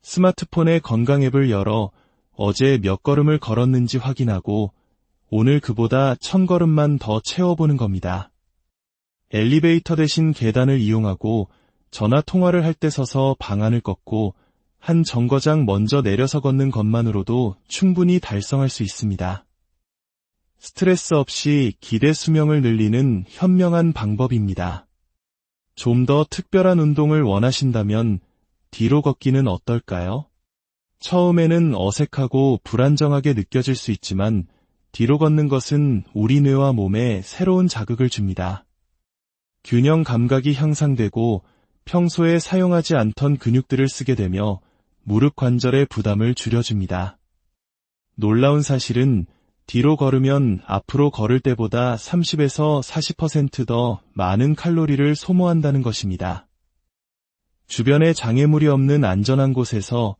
스마트폰의 건강 앱을 열어 어제 몇 걸음을 걸었는지 확인하고 오늘 그보다 1000걸음만 더 채워보는 겁니다. 엘리베이터 대신 계단을 이용하고 전화 통화를 할 때 서서 방안을 걷고 한 정거장 먼저 내려서 걷는 것만으로도 충분히 달성할 수 있습니다. 스트레스 없이 기대 수명을 늘리는 현명한 방법입니다. 좀 더 특별한 운동을 원하신다면 뒤로 걷기는 어떨까요? 처음에는 어색하고 불안정하게 느껴질 수 있지만 뒤로 걷는 것은 우리 뇌와 몸에 새로운 자극을 줍니다. 균형 감각이 향상되고 평소에 사용하지 않던 근육들을 쓰게 되며 무릎 관절의 부담을 줄여줍니다. 놀라운 사실은 뒤로 걸으면 앞으로 걸을 때보다 30에서 40% 더 많은 칼로리를 소모한다는 것입니다. 주변에 장애물이 없는 안전한 곳에서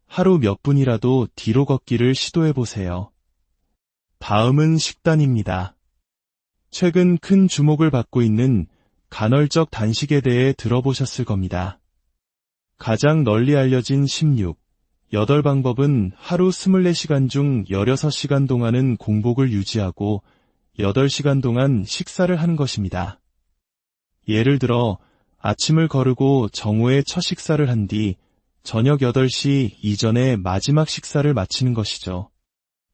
하루 몇 분이라도 뒤로 걷기를 시도해보세요. 다음은 식단입니다. 최근 큰 주목을 받고 있는 간헐적 단식에 대해 들어보셨을 겁니다. 가장 널리 알려진 16, 8방법은 하루 24시간 중 16시간 동안은 공복을 유지하고 8시간 동안 식사를 하는 것입니다. 예를 들어 아침을 거르고 정오에 첫 식사를 한 뒤 저녁 8시 이전에 마지막 식사를 마치는 것이죠.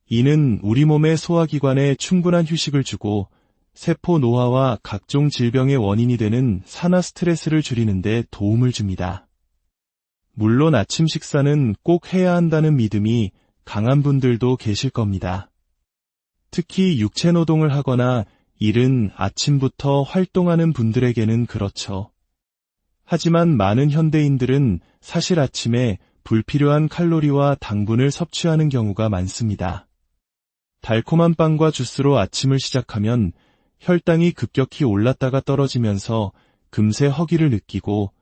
이는 우리 몸의 소화기관에 충분한 휴식을 주고 세포 노화와 각종 질병의 원인이 되는 산화 스트레스를 줄이는 데 도움을 줍니다. 물론 아침 식사는 꼭 해야 한다는 믿음이 강한 분들도 계실 겁니다. 특히 육체 노동을 하거나 이른 아침부터 활동하는 분들에게는 그렇죠. 하지만 많은 현대인들은 사실 아침에 불필요한 칼로리와 당분을 섭취하는 경우가 많습니다. 달콤한 빵과 주스로 아침을 시작하면 혈당이 급격히 올랐다가 떨어지면서 금세 허기를 느끼고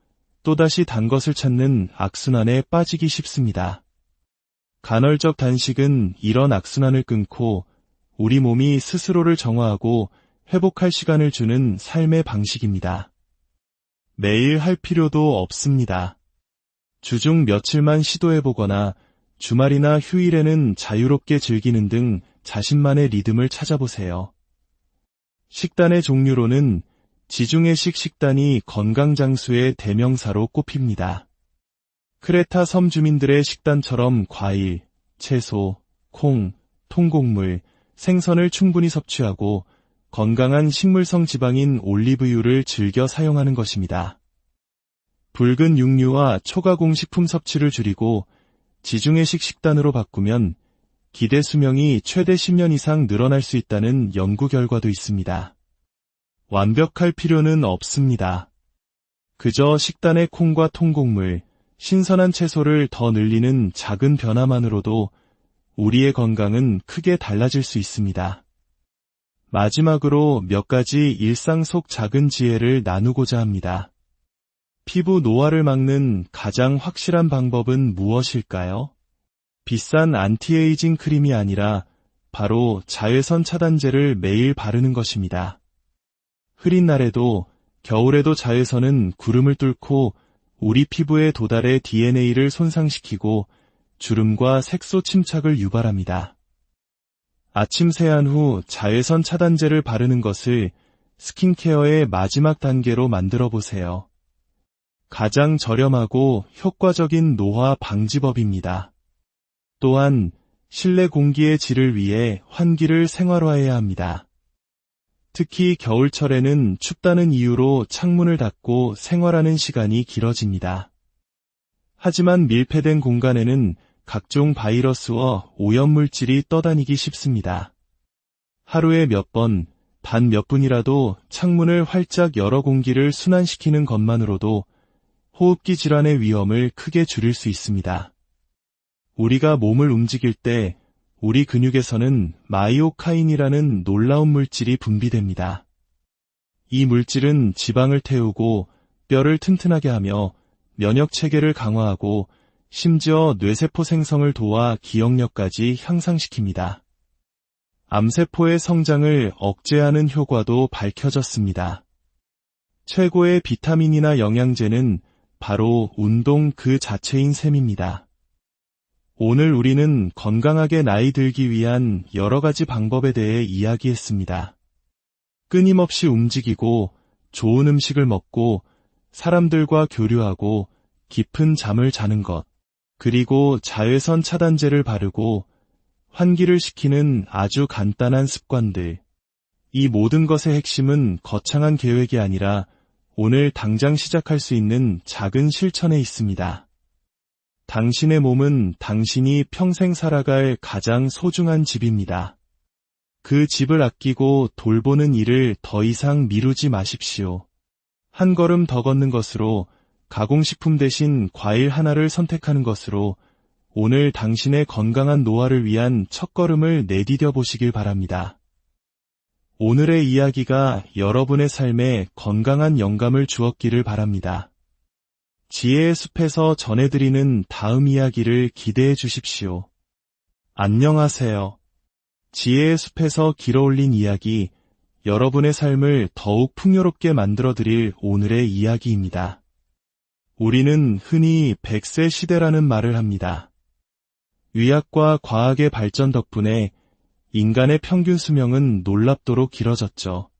또다시 단 것을 찾는 악순환에 빠지기 쉽습니다. 간헐적 단식은 이런 악순환을 끊고 우리 몸이 스스로를 정화하고 회복할 시간을 주는 삶의 방식입니다. 매일 할 필요도 없습니다. 주중 며칠만 시도해보거나 주말이나 휴일에는 자유롭게 즐기는 등 자신만의 리듬을 찾아보세요. 식단의 종류로는 지중해식 식단이 건강장수의 대명사로 꼽힙니다. 크레타 섬 주민들의 식단처럼 과일, 채소, 콩, 통곡물, 생선을 충분히 섭취하고 건강한 식물성 지방인 올리브유를 즐겨 사용하는 것입니다. 붉은 육류와 초가공 식품 섭취를 줄이고 지중해식 식단으로 바꾸면 기대 수명이 최대 10년 이상 늘어날 수 있다는 연구 결과도 있습니다. 완벽할 필요는 없습니다. 그저 식단에 콩과 통곡물, 신선한 채소를 더 늘리는 작은 변화만으로도 우리의 건강은 크게 달라질 수 있습니다. 마지막으로 몇 가지 일상 속 작은 지혜를 나누고자 합니다. 피부 노화를 막는 가장 확실한 방법은 무엇일까요? 비싼 안티에이징 크림이 아니라 바로 자외선 차단제를 매일 바르는 것입니다. 흐린 날에도 겨울에도 자외선은 구름을 뚫고 우리 피부에 도달해 DNA를 손상시키고 주름과 색소 침착을 유발합니다. 아침 세안 후 자외선 차단제를 바르는 것을 스킨케어의 마지막 단계로 만들어 보세요. 가장 저렴하고 효과적인 노화 방지법입니다. 또한 실내 공기의 질을 위해 환기를 생활화해야 합니다. 특히 겨울철에는 춥다는 이유로 창문을 닫고 생활하는 시간이 길어집니다. 하지만 밀폐된 공간에는 각종 바이러스와 오염물질이 떠다니기 쉽습니다. 하루에 몇 번, 단 몇 분이라도 창문을 활짝 열어 공기를 순환시키는 것만으로도 호흡기 질환의 위험을 크게 줄일 수 있습니다. 우리가 몸을 움직일 때 우리 근육에서는 마이오카인이라는 놀라운 물질이 분비됩니다. 이 물질은 지방을 태우고 뼈를 튼튼하게 하며 면역 체계를 강화하고 심지어 뇌세포 생성을 도와 기억력까지 향상시킵니다. 암세포의 성장을 억제하는 효과도 밝혀졌습니다. 최고의 비타민이나 영양제는 바로 운동 그 자체인 셈입니다. 오늘 우리는 건강하게 나이 들기 위한 여러 가지 방법에 대해 이야기했습니다. 끊임없이 움직이고 좋은 음식을 먹고 사람들과 교류하고 깊은 잠을 자는 것, 그리고 자외선 차단제를 바르고 환기를 시키는 아주 간단한 습관들. 이 모든 것의 핵심은 거창한 계획이 아니라 오늘 당장 시작할 수 있는 작은 실천에 있습니다. 당신의 몸은 당신이 평생 살아갈 가장 소중한 집입니다. 그 집을 아끼고 돌보는 일을 더 이상 미루지 마십시오. 한 걸음 더 걷는 것으로, 가공식품 대신 과일 하나를 선택하는 것으로 오늘 당신의 건강한 노화를 위한 첫걸음을 내디뎌 보시길 바랍니다. 오늘의 이야기가 여러분의 삶에 건강한 영감을 주었기를 바랍니다. 지혜의 숲에서 전해드리는 다음 이야기를 기대해 주십시오. 안녕하세요. 지혜의 숲에서 길어올린 이야기, 여러분의 삶을 더욱 풍요롭게 만들어드릴 오늘의 이야기입니다. 우리는 흔히 100세 시대라는 말을 합니다. 의학과 과학의 발전 덕분에 인간의 평균 수명은 놀랍도록 길어졌죠.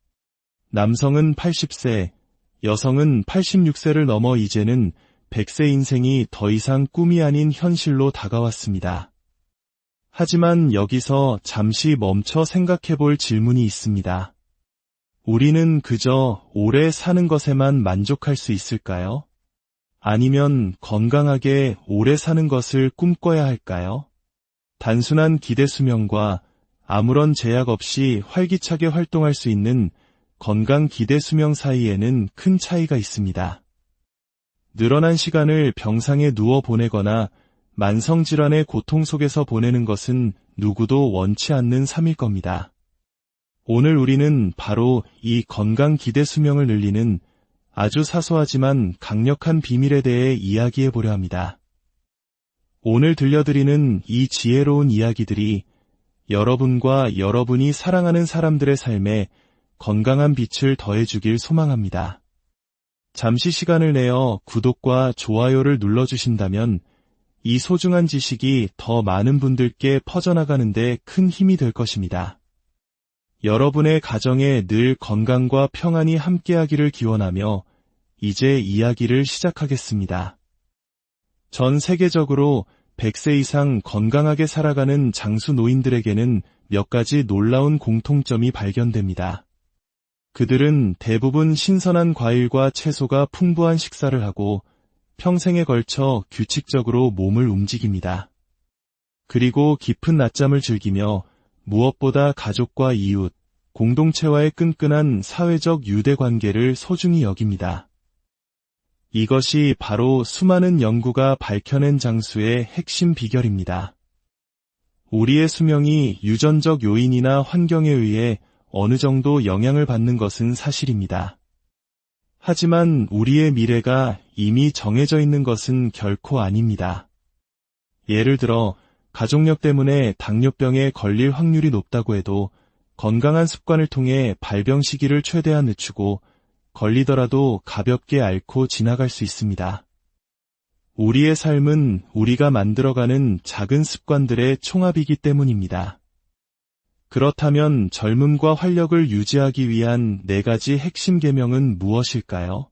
남성은 80세, 여성은 86세를 넘어 이제는 100세 인생이 더 이상 꿈이 아닌 현실로 다가왔습니다. 하지만 여기서 잠시 멈춰 생각해 볼 질문이 있습니다. 우리는 그저 오래 사는 것에만 만족할 수 있을까요? 아니면 건강하게 오래 사는 것을 꿈꿔야 할까요? 단순한 기대 수명과 아무런 제약 없이 활기차게 활동할 수 있는 건강 기대 수명 사이에는 큰 차이가 있습니다. 늘어난 시간을 병상에 누워 보내거나 만성질환의 고통 속에서 보내는 것은 누구도 원치 않는 삶일 겁니다. 오늘 우리는 바로 이 건강 기대 수명을 늘리는 아주 사소하지만 강력한 비밀에 대해 이야기해 보려 합니다. 오늘 들려드리는 이 지혜로운 이야기들이 여러분과 여러분이 사랑하는 사람들의 삶에 건강한 빛을 더해주길 소망합니다. 잠시 시간을 내어 구독과 좋아요를 눌러주신다면 이 소중한 지식이 더 많은 분들께 퍼져나가는 데 큰 힘이 될 것입니다. 여러분의 가정에 늘 건강과 평안이 함께하기를 기원하며 이제 이야기를 시작하겠습니다. 전 세계적으로 100세 이상 건강하게 살아가는 장수 노인들에게는 몇 가지 놀라운 공통점이 발견됩니다. 그들은 대부분 신선한 과일과 채소가 풍부한 식사를 하고 평생에 걸쳐 규칙적으로 몸을 움직입니다. 그리고 깊은 낮잠을 즐기며 무엇보다 가족과 이웃, 공동체와의 끈끈한 사회적 유대관계를 소중히 여깁니다. 이것이 바로 수많은 연구가 밝혀낸 장수의 핵심 비결입니다. 우리의 수명이 유전적 요인이나 환경에 의해 어느 정도 영향을 받는 것은 사실입니다. 하지만 우리의 미래가 이미 정해져 있는 것은 결코 아닙니다. 예를 들어 가족력 때문에 당뇨병에 걸릴 확률이 높다고 해도 건강한 습관을 통해 발병 시기를 최대한 늦추고 걸리더라도 가볍게 앓고 지나갈 수 있습니다. 우리의 삶은 우리가 만들어가는 작은 습관들의 총합이기 때문입니다. 그렇다면 젊음과 활력을 유지하기 위한 4가지 핵심 계명은 무엇일까요?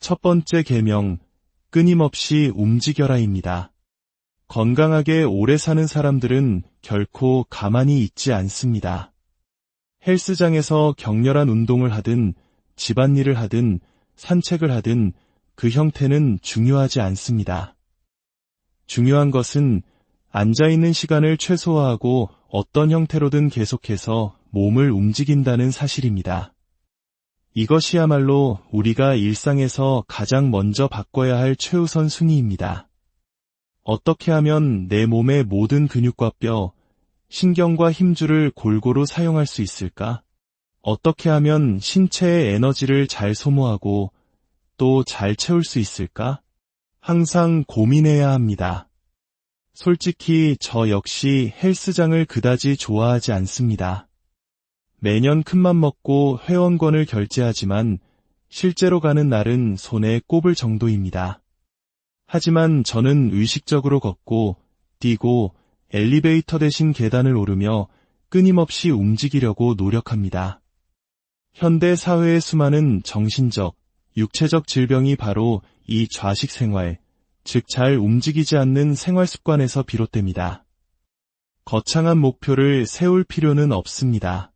첫 번째 계명, 끊임없이 움직여라입니다. 건강하게 오래 사는 사람들은 결코 가만히 있지 않습니다. 헬스장에서 격렬한 운동을 하든 집안일을 하든 산책을 하든 그 형태는 중요하지 않습니다. 중요한 것은 앉아있는 시간을 최소화하고 어떤 형태로든 계속해서 몸을 움직인다는 사실입니다. 이것이야말로 우리가 일상에서 가장 먼저 바꿔야 할 최우선 순위입니다. 어떻게 하면 내 몸의 모든 근육과 뼈, 신경과 힘줄을 골고루 사용할 수 있을까? 어떻게 하면 신체의 에너지를 잘 소모하고 또 잘 채울 수 있을까? 항상 고민해야 합니다. 솔직히 저 역시 헬스장을 그다지 좋아하지 않습니다. 매년 큰맘 먹고 회원권을 결제하지만 실제로 가는 날은 손에 꼽을 정도입니다. 하지만 저는 의식적으로 걷고 뛰고 엘리베이터 대신 계단을 오르며 끊임없이 움직이려고 노력합니다. 현대 사회의 수많은 정신적, 육체적 질병이 바로 이 좌식 생활, 즉 잘 움직이지 않는 생활 습관에서 비롯됩니다. 거창한 목표를 세울 필요는 없습니다.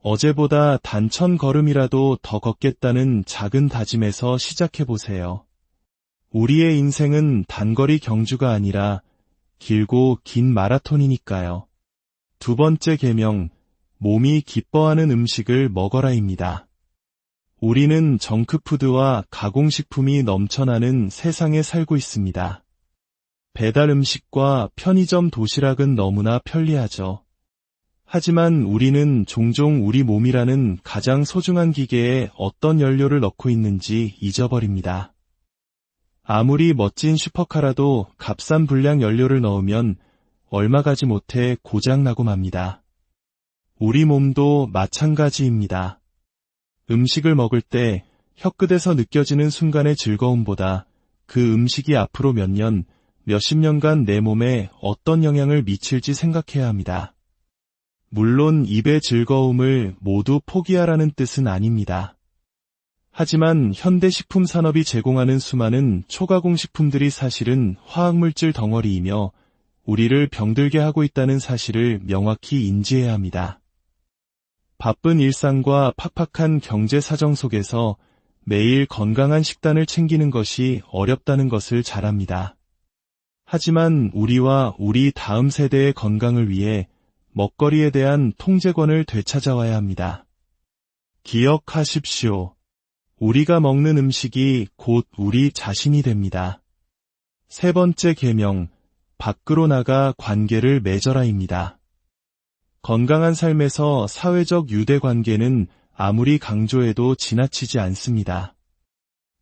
어제보다 단 1000걸음이라도 더 걷겠다는 작은 다짐에서 시작해보세요. 우리의 인생은 단거리 경주가 아니라 길고 긴 마라톤이니까요. 두 번째 계명, 몸이 기뻐하는 음식을 먹어라입니다. 우리는 정크푸드와 가공식품이 넘쳐나는 세상에 살고 있습니다. 배달 음식과 편의점 도시락은 너무나 편리하죠. 하지만 우리는 종종 우리 몸이라는 가장 소중한 기계에 어떤 연료를 넣고 있는지 잊어버립니다. 아무리 멋진 슈퍼카라도 값싼 불량 연료를 넣으면 얼마 가지 못해 고장나고 맙니다. 우리 몸도 마찬가지입니다. 음식을 먹을 때 혀끝에서 느껴지는 순간의 즐거움보다 그 음식이 앞으로 몇 년, 몇십 년간 내 몸에 어떤 영향을 미칠지 생각해야 합니다. 물론 입의 즐거움을 모두 포기하라는 뜻은 아닙니다. 하지만 현대 식품 산업이 제공하는 수많은 초가공 식품들이 사실은 화학물질 덩어리이며 우리를 병들게 하고 있다는 사실을 명확히 인지해야 합니다. 바쁜 일상과 팍팍한 경제 사정 속에서 매일 건강한 식단을 챙기는 것이 어렵다는 것을 잘 압니다. 하지만 우리와 우리 다음 세대의 건강을 위해 먹거리에 대한 통제권을 되찾아와야 합니다. 기억하십시오. 우리가 먹는 음식이 곧 우리 자신이 됩니다. 세 번째 계명, 밖으로 나가 관계를 맺어라입니다. 건강한 삶에서 사회적 유대 관계는 아무리 강조해도 지나치지 않습니다.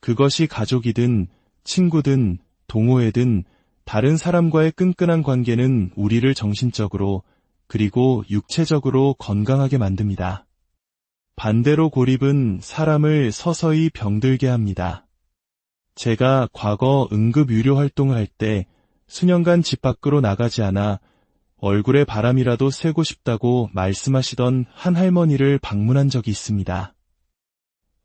그것이 가족이든 친구든 동호회든 다른 사람과의 끈끈한 관계는 우리를 정신적으로 그리고 육체적으로 건강하게 만듭니다. 반대로 고립은 사람을 서서히 병들게 합니다. 제가 과거 응급유료 활동을 할 때 수년간 집 밖으로 나가지 않아 얼굴에 바람이라도 쐬고 싶다고 말씀하시던 한 할머니를 방문한 적이 있습니다.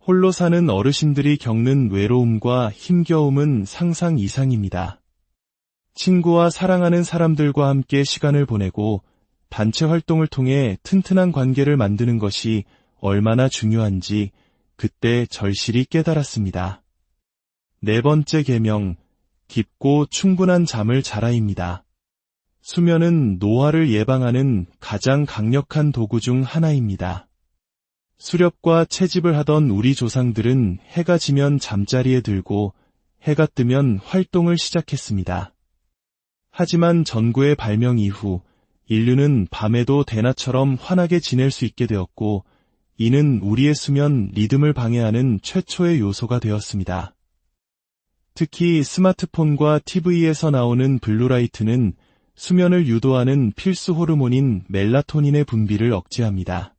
홀로 사는 어르신들이 겪는 외로움과 힘겨움은 상상 이상입니다. 친구와 사랑하는 사람들과 함께 시간을 보내고 단체 활동을 통해 튼튼한 관계를 만드는 것이 얼마나 중요한지 그때 절실히 깨달았습니다. 네 번째 계명, 깊고 충분한 잠을 자라입니다. 수면은 노화를 예방하는 가장 강력한 도구 중 하나입니다. 수렵과 채집을 하던 우리 조상들은 해가 지면 잠자리에 들고 해가 뜨면 활동을 시작했습니다. 하지만 전구의 발명 이후 인류는 밤에도 대낮처럼 환하게 지낼 수 있게 되었고 이는 우리의 수면 리듬을 방해하는 최초의 요소가 되었습니다. 특히 스마트폰과 TV에서 나오는 블루라이트는 수면을 유도하는 필수 호르몬인 멜라토닌의 분비를 억제합니다.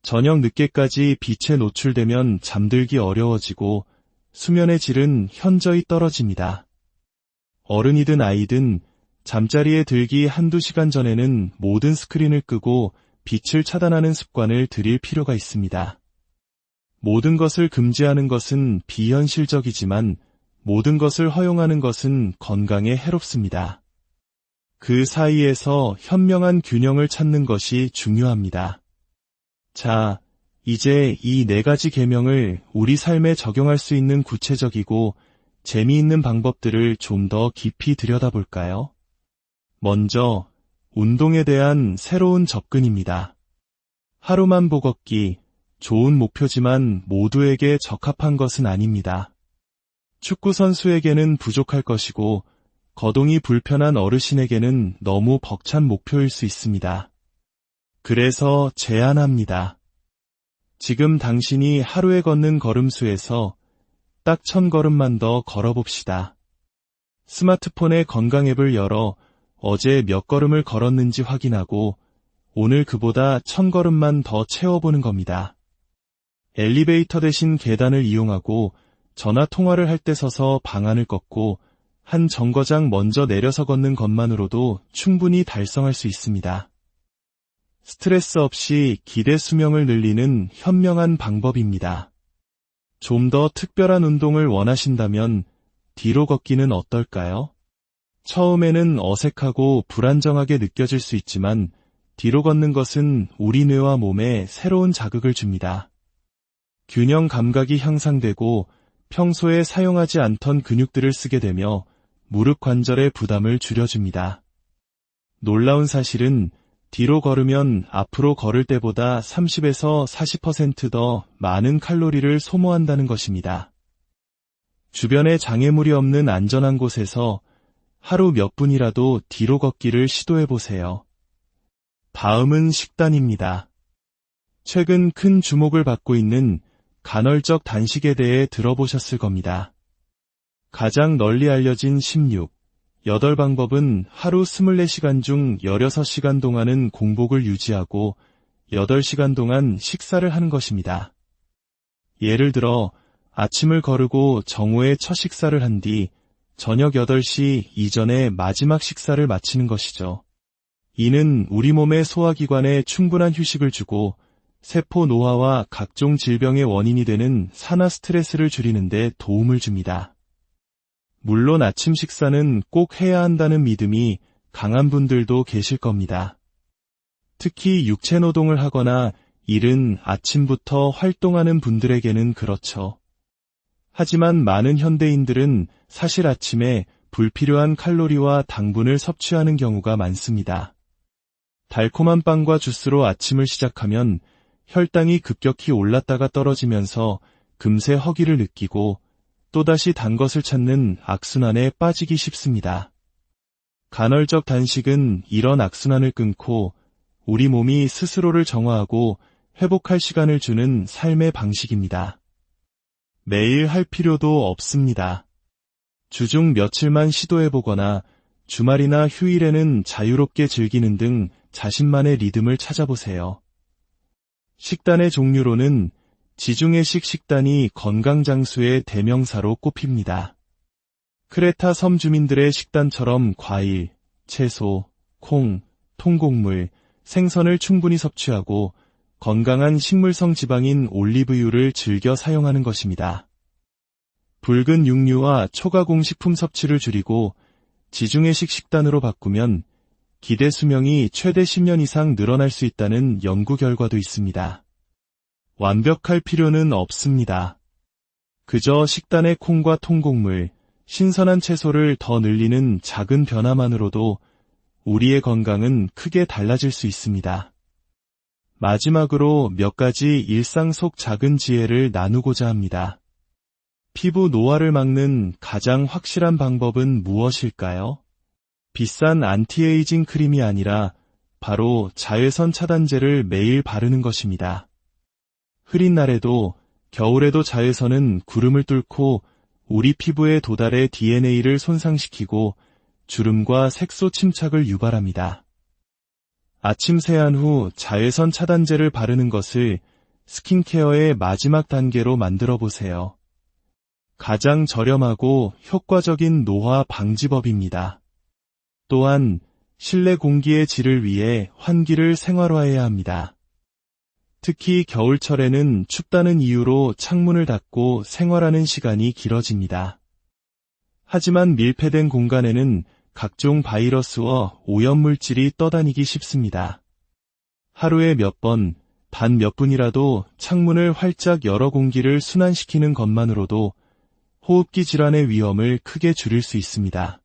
저녁 늦게까지 빛에 노출되면 잠들기 어려워지고 수면의 질은 현저히 떨어집니다. 어른이든 아이든 잠자리에 들기 한두 시간 전에는 모든 스크린을 끄고 빛을 차단하는 습관을 들일 필요가 있습니다. 모든 것을 금지하는 것은 비현실적이지만 모든 것을 허용하는 것은 건강에 해롭습니다. 그 사이에서 현명한 균형을 찾는 것이 중요합니다. 자, 이제 이 네 가지 계명을 우리 삶에 적용할 수 있는 구체적이고 재미있는 방법들을 좀 더 깊이 들여다볼까요? 먼저, 운동에 대한 새로운 접근입니다. 하루만 보 걷기, 좋은 목표지만 모두에게 적합한 것은 아닙니다. 축구 선수에게는 부족할 것이고 거동이 불편한 어르신에게는 너무 벅찬 목표일 수 있습니다. 그래서 제안합니다. 지금 당신이 하루에 걷는 걸음수에서 딱 1000걸음만 더 걸어봅시다. 스마트폰의 건강 앱을 열어 어제 몇 걸음을 걸었는지 확인하고 오늘 그보다 1000걸음만 더 채워보는 겁니다. 엘리베이터 대신 계단을 이용하고 전화 통화를 할 때 서서 방안을 걷고 한 정거장 먼저 내려서 걷는 것만으로도 충분히 달성할 수 있습니다. 스트레스 없이 기대 수명을 늘리는 현명한 방법입니다. 좀 더 특별한 운동을 원하신다면 뒤로 걷기는 어떨까요? 처음에는 어색하고 불안정하게 느껴질 수 있지만 뒤로 걷는 것은 우리 뇌와 몸에 새로운 자극을 줍니다. 균형 감각이 향상되고 평소에 사용하지 않던 근육들을 쓰게 되며 무릎 관절의 부담을 줄여줍니다. 놀라운 사실은 뒤로 걸으면 앞으로 걸을 때보다 30에서 40% 더 많은 칼로리를 소모한다는 것입니다. 주변에 장애물이 없는 안전한 곳에서 하루 몇 분이라도 뒤로 걷기를 시도해보세요. 다음은 식단입니다. 최근 큰 주목을 받고 있는 간헐적 단식에 대해 들어보셨을 겁니다. 가장 널리 알려진 16, 8방법은 하루 24시간 중 16시간 동안은 공복을 유지하고 8시간 동안 식사를 하는 것입니다. 예를 들어 아침을 거르고 정오에 첫 식사를 한 뒤 저녁 8시 이전에 마지막 식사를 마치는 것이죠. 이는 우리 몸의 소화기관에 충분한 휴식을 주고 세포 노화와 각종 질병의 원인이 되는 산화 스트레스를 줄이는 데 도움을 줍니다. 물론 아침 식사는 꼭 해야 한다는 믿음이 강한 분들도 계실 겁니다. 특히 육체 노동을 하거나 이른 아침부터 활동하는 분들에게는 그렇죠. 하지만 많은 현대인들은 사실 아침에 불필요한 칼로리와 당분을 섭취하는 경우가 많습니다. 달콤한 빵과 주스로 아침을 시작하면 혈당이 급격히 올랐다가 떨어지면서 금세 허기를 느끼고 또다시 단 것을 찾는 악순환에 빠지기 쉽습니다. 간헐적 단식은 이런 악순환을 끊고 우리 몸이 스스로를 정화하고 회복할 시간을 주는 삶의 방식입니다. 매일 할 필요도 없습니다. 주중 며칠만 시도해보거나 주말이나 휴일에는 자유롭게 즐기는 등 자신만의 리듬을 찾아보세요. 식단의 종류로는 지중해식 식단이 건강장수의 대명사로 꼽힙니다. 크레타 섬 주민들의 식단처럼 과일, 채소, 콩, 통곡물, 생선을 충분히 섭취하고 건강한 식물성 지방인 올리브유를 즐겨 사용하는 것입니다. 붉은 육류와 초가공 식품 섭취를 줄이고 지중해식 식단으로 바꾸면 기대 수명이 최대 10년 이상 늘어날 수 있다는 연구 결과도 있습니다. 완벽할 필요는 없습니다. 그저 식단에 콩과 통곡물, 신선한 채소를 더 늘리는 작은 변화만으로도 우리의 건강은 크게 달라질 수 있습니다. 마지막으로 몇 가지 일상 속 작은 지혜를 나누고자 합니다. 피부 노화를 막는 가장 확실한 방법은 무엇일까요? 비싼 안티에이징 크림이 아니라 바로 자외선 차단제를 매일 바르는 것입니다. 흐린 날에도 겨울에도 자외선은 구름을 뚫고 우리 피부에 도달해 DNA를 손상시키고 주름과 색소 침착을 유발합니다. 아침 세안 후 자외선 차단제를 바르는 것을 스킨케어의 마지막 단계로 만들어 보세요. 가장 저렴하고 효과적인 노화 방지법입니다. 또한 실내 공기의 질을 위해 환기를 생활화해야 합니다. 특히 겨울철에는 춥다는 이유로 창문을 닫고 생활하는 시간이 길어집니다. 하지만 밀폐된 공간에는 각종 바이러스와 오염물질이 떠다니기 쉽습니다. 하루에 몇 번, 단 몇 분이라도 창문을 활짝 열어 공기를 순환시키는 것만으로도 호흡기 질환의 위험을 크게 줄일 수 있습니다.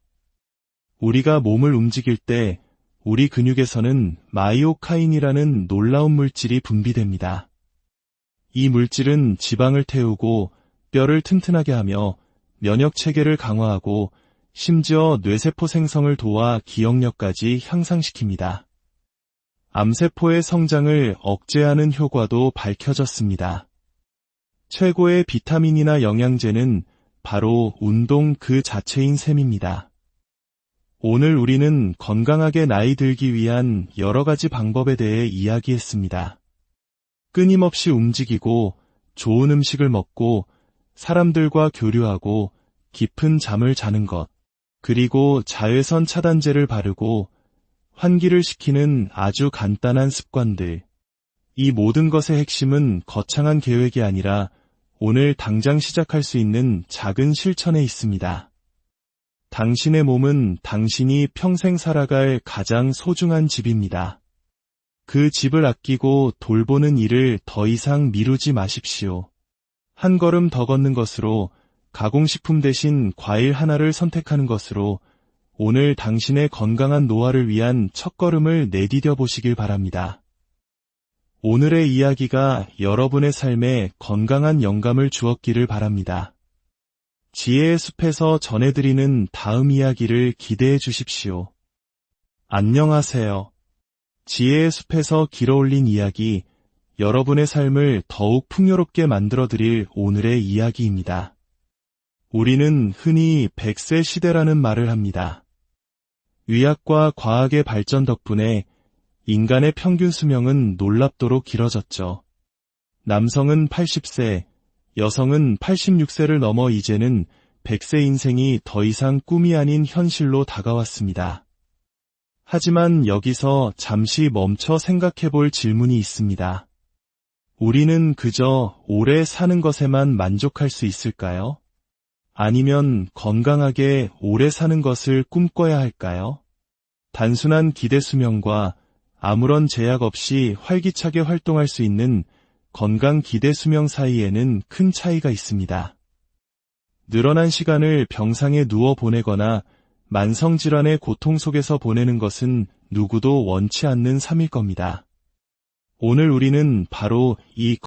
우리가 몸을 움직일 때 우리 근육에서는 마이오카인이라는 놀라운 물질이 분비됩니다. 이 물질은 지방을 태우고 뼈를 튼튼하게 하며 면역 체계를 강화하고 심지어 뇌세포 생성을 도와 기억력까지 향상시킵니다. 암세포의 성장을 억제하는 효과도 밝혀졌습니다. 최고의 비타민이나 영양제는 바로 운동 그 자체인 셈입니다. 오늘 우리는 건강하게 나이 들기 위한 여러 가지 방법에 대해 이야기했습니다. 끊임없이 움직이고 좋은 음식을 먹고 사람들과 교류하고 깊은 잠을 자는 것, 그리고 자외선 차단제를 바르고 환기를 시키는 아주 간단한 습관들. 이 모든 것의 핵심은 거창한 계획이 아니라 오늘 당장 시작할 수 있는 작은 실천에 있습니다. 당신의 몸은 당신이 평생 살아갈 가장 소중한 집입니다. 그 집을 아끼고 돌보는 일을 더 이상 미루지 마십시오. 한 걸음 더 걷는 것으로, 가공식품 대신 과일 하나를 선택하는 것으로 오늘 당신의 건강한 노화를 위한 첫걸음을 내디뎌 보시길 바랍니다. 오늘의 이야기가 여러분의 삶에 건강한 영감을 주었기를 바랍니다. 지혜의 숲에서 전해드리는 다음 이야기를 기대해 주십시오. 안녕하세요. 지혜의 숲에서 길어올린 이야기, 여러분의 삶을 더욱 풍요롭게 만들어드릴 오늘의 이야기입니다. 우리는 흔히 100세 시대라는 말을 합니다. 의학과 과학의 발전 덕분에 인간의 평균 수명은 놀랍도록 길어졌죠. 남성은 80세, 여성은 86세를 넘어 이제는 100세 인생이 더 이상 꿈이 아닌 현실로 다가왔습니다. 하지만 여기서 잠시 멈춰 생각해 볼 질문이 있습니다. 우리는 그저 오래 사는 것에만 만족할 수 있을까요? 아니면 건강하게 오래 사는 것을 꿈꿔야 할까요? 단순한 기대 수명과 아무런 제약 없이 활기차게 활동할 수 있는 건강 기대 수명 사이에는 큰 차이가 있습니다. 늘어난 시간을 병상에 누워 보내거나 만성질환의 고통 속에서 보내는 것은 누구도 원치 않는 삶일 겁니다. 오늘 우리는 바로 이